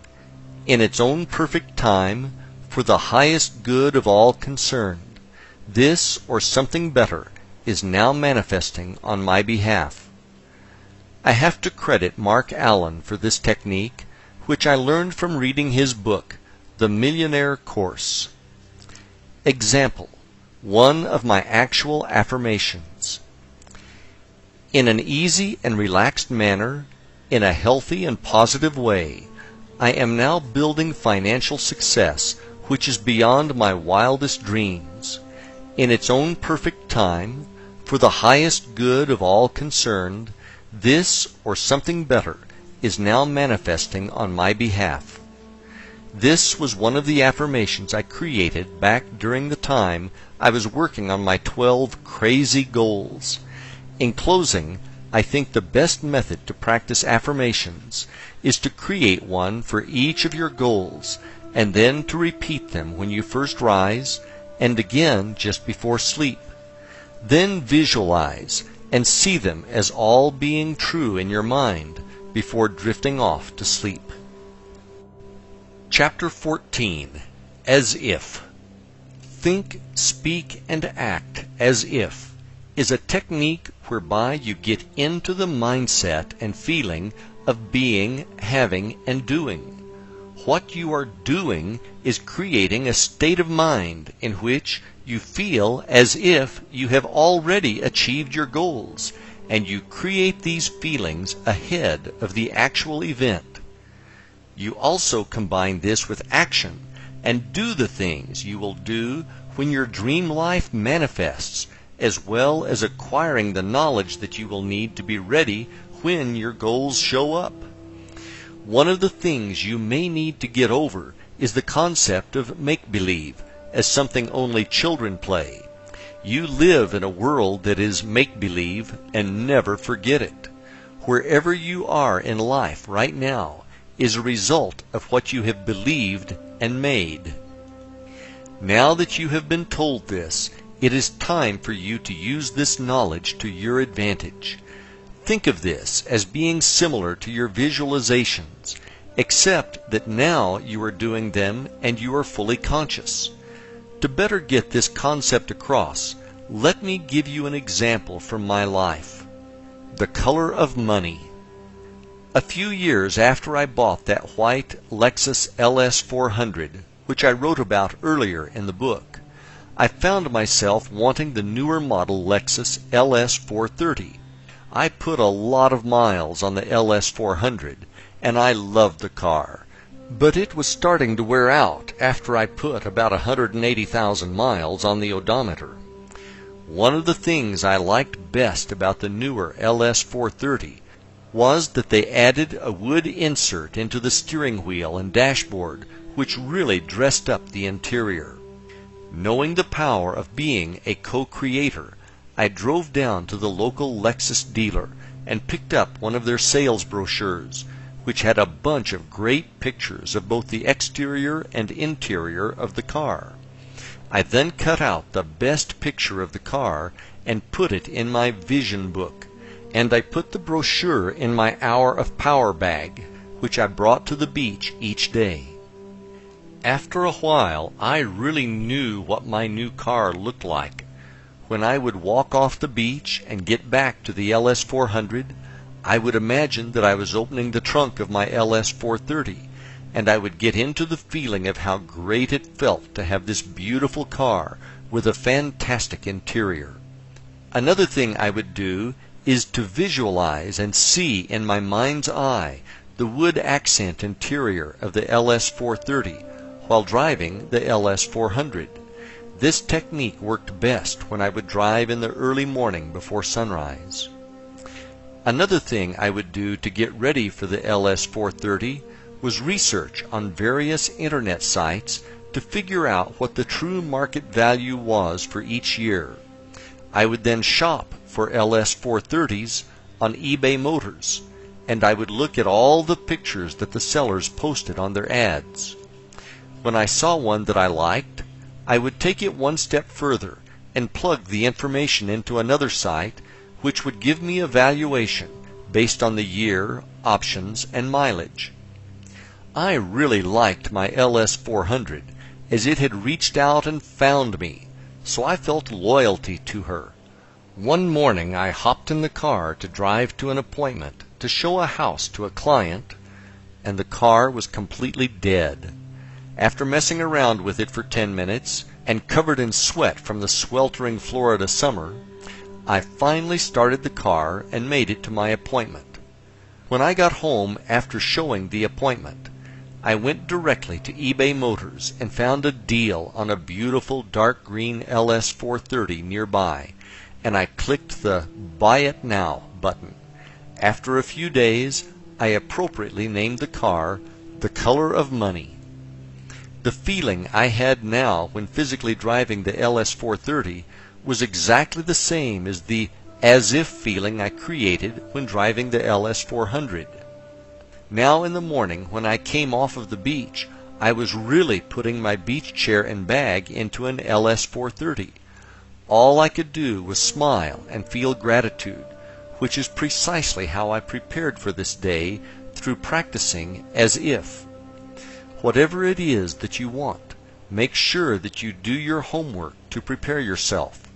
"In its own perfect time, for the highest good of all concerned, this or something better is now manifesting on my behalf." I have to credit Mark Allen for this technique, which I learned from reading his book, The Millionaire Course. Example: one of my actual affirmations. In an easy and relaxed manner, in a healthy and positive way, I am now building financial success which is beyond my wildest dreams. In its own perfect time, for the highest good of all concerned, this or something better is now manifesting on my behalf. This was one of the affirmations I created back during the time I was working on my 12 crazy goals. In closing, I think the best method to practice affirmations is to create one for each of your goals and then to repeat them when you first rise and again just before sleep. Then visualize and see them as all being true in your mind before drifting off to sleep. Chapter 14. As if. Think, speak, and act as if is a technique whereby you get into the mindset and feeling of being, having, and doing. What you are doing is creating a state of mind in which you feel as if you have already achieved your goals, and you create these feelings ahead of the actual event. You also combine this with action and do the things you will do when your dream life manifests, as well as acquiring the knowledge that you will need to be ready when your goals show up. One of the things you may need to get over is the concept of make-believe as something only children play. You live in a world that is make-believe, and never forget it. Wherever you are in life right now is a result of what you have believed and made. Now that you have been told this, it is time for you to use this knowledge to your advantage. Think of this as being similar to your visualizations, except that now you are doing them and you are fully conscious. To better get this concept across, let me give you an example from my life. The color of money. A few years after I bought that white Lexus LS 400, which I wrote about earlier in the book, I found myself wanting the newer model Lexus LS 430. I put a lot of miles on the LS 400, and I loved the car, but it was starting to wear out after I put about 180,000 miles on the odometer. One of the things I liked best about the newer LS 430 was that they added a wood insert into the steering wheel and dashboard, which really dressed up the interior. Knowing the power of being a co-creator, I drove down to the local Lexus dealer and picked up one of their sales brochures, which had a bunch of great pictures of both the exterior and interior of the car. I then cut out the best picture of the car and put it in my vision book, and I put the brochure in my Hour of Power bag, which I brought to the beach each day. After a while, I really knew what my new car looked like. When I would walk off the beach and get back to the LS 400, I would imagine that I was opening the trunk of my LS 430, and I would get into the feeling of how great it felt to have this beautiful car with a fantastic interior. Another thing I would do is to visualize and see in my mind's eye the wood accent interior of the LS 430 while driving the LS 400. This technique worked best when I would drive in the early morning before sunrise. Another thing I would do to get ready for the LS 430 was research on various internet sites to figure out what the true market value was for each year. I would then shop for LS 430s on eBay Motors, and I would look at all the pictures that the sellers posted on their ads. When I saw one that I liked, I would take it one step further and plug the information into another site which would give me a valuation based on the year, options, and mileage. I really liked my LS 400 as it had reached out and found me, so I felt loyalty to her. One morning I hopped in the car to drive to an appointment to show a house to a client, and the car was completely dead. After messing around with it for 10 minutes and covered in sweat from the sweltering Florida summer, I finally started the car and made it to my appointment. When I got home after showing the appointment, I went directly to eBay Motors and found a deal on a beautiful dark green LS 430 nearby, and I clicked the Buy It Now button. After a few days, I appropriately named the car The Color of Money. The feeling I had now when physically driving the LS 430 was exactly the same as the as-if feeling I created when driving the LS 400. Now in the morning when I came off of the beach, I was really putting my beach chair and bag into an LS 430. All I could do was smile and feel gratitude, which is precisely how I prepared for this day through practicing as if. Whatever it is that you want, make sure that you do your homework to prepare yourself.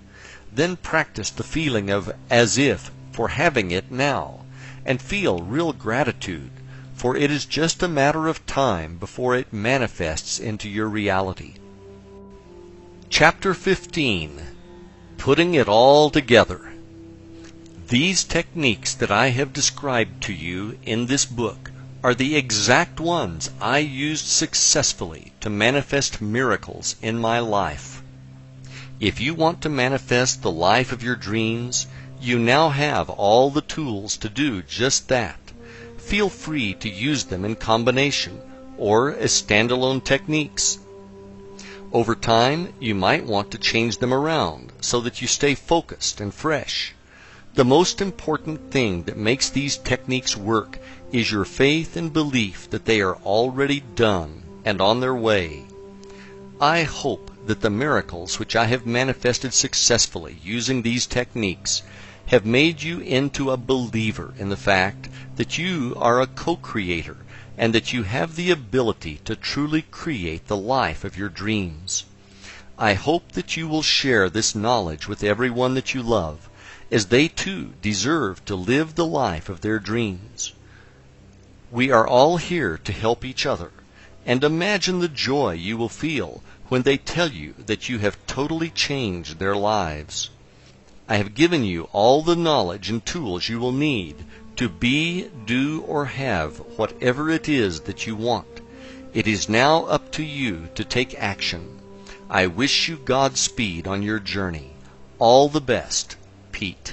Then practice the feeling of as if for having it now, and feel real gratitude, for it is just a matter of time before it manifests into your reality. Chapter 15. Putting it all together. These techniques that I have described to you in this book are the exact ones I used successfully to manifest miracles in my life. If you want to manifest the life of your dreams, you now have all the tools to do just that. Feel free to use them in combination or as standalone techniques. Over time, you might want to change them around so that you stay focused and fresh. The most important thing that makes these techniques work is your faith and belief that they are already done and on their way. I hope that the miracles which I have manifested successfully using these techniques have made you into a believer in the fact that you are a co-creator and that you have the ability to truly create the life of your dreams. I hope that you will share this knowledge with everyone that you love, as they too deserve to live the life of their dreams. We are all here to help each other, and imagine the joy you will feel when they tell you that you have totally changed their lives. I have given you all the knowledge and tools you will need to be, do, or have whatever it is that you want. It is now up to you to take action. I wish you Godspeed on your journey. All the best, Pete.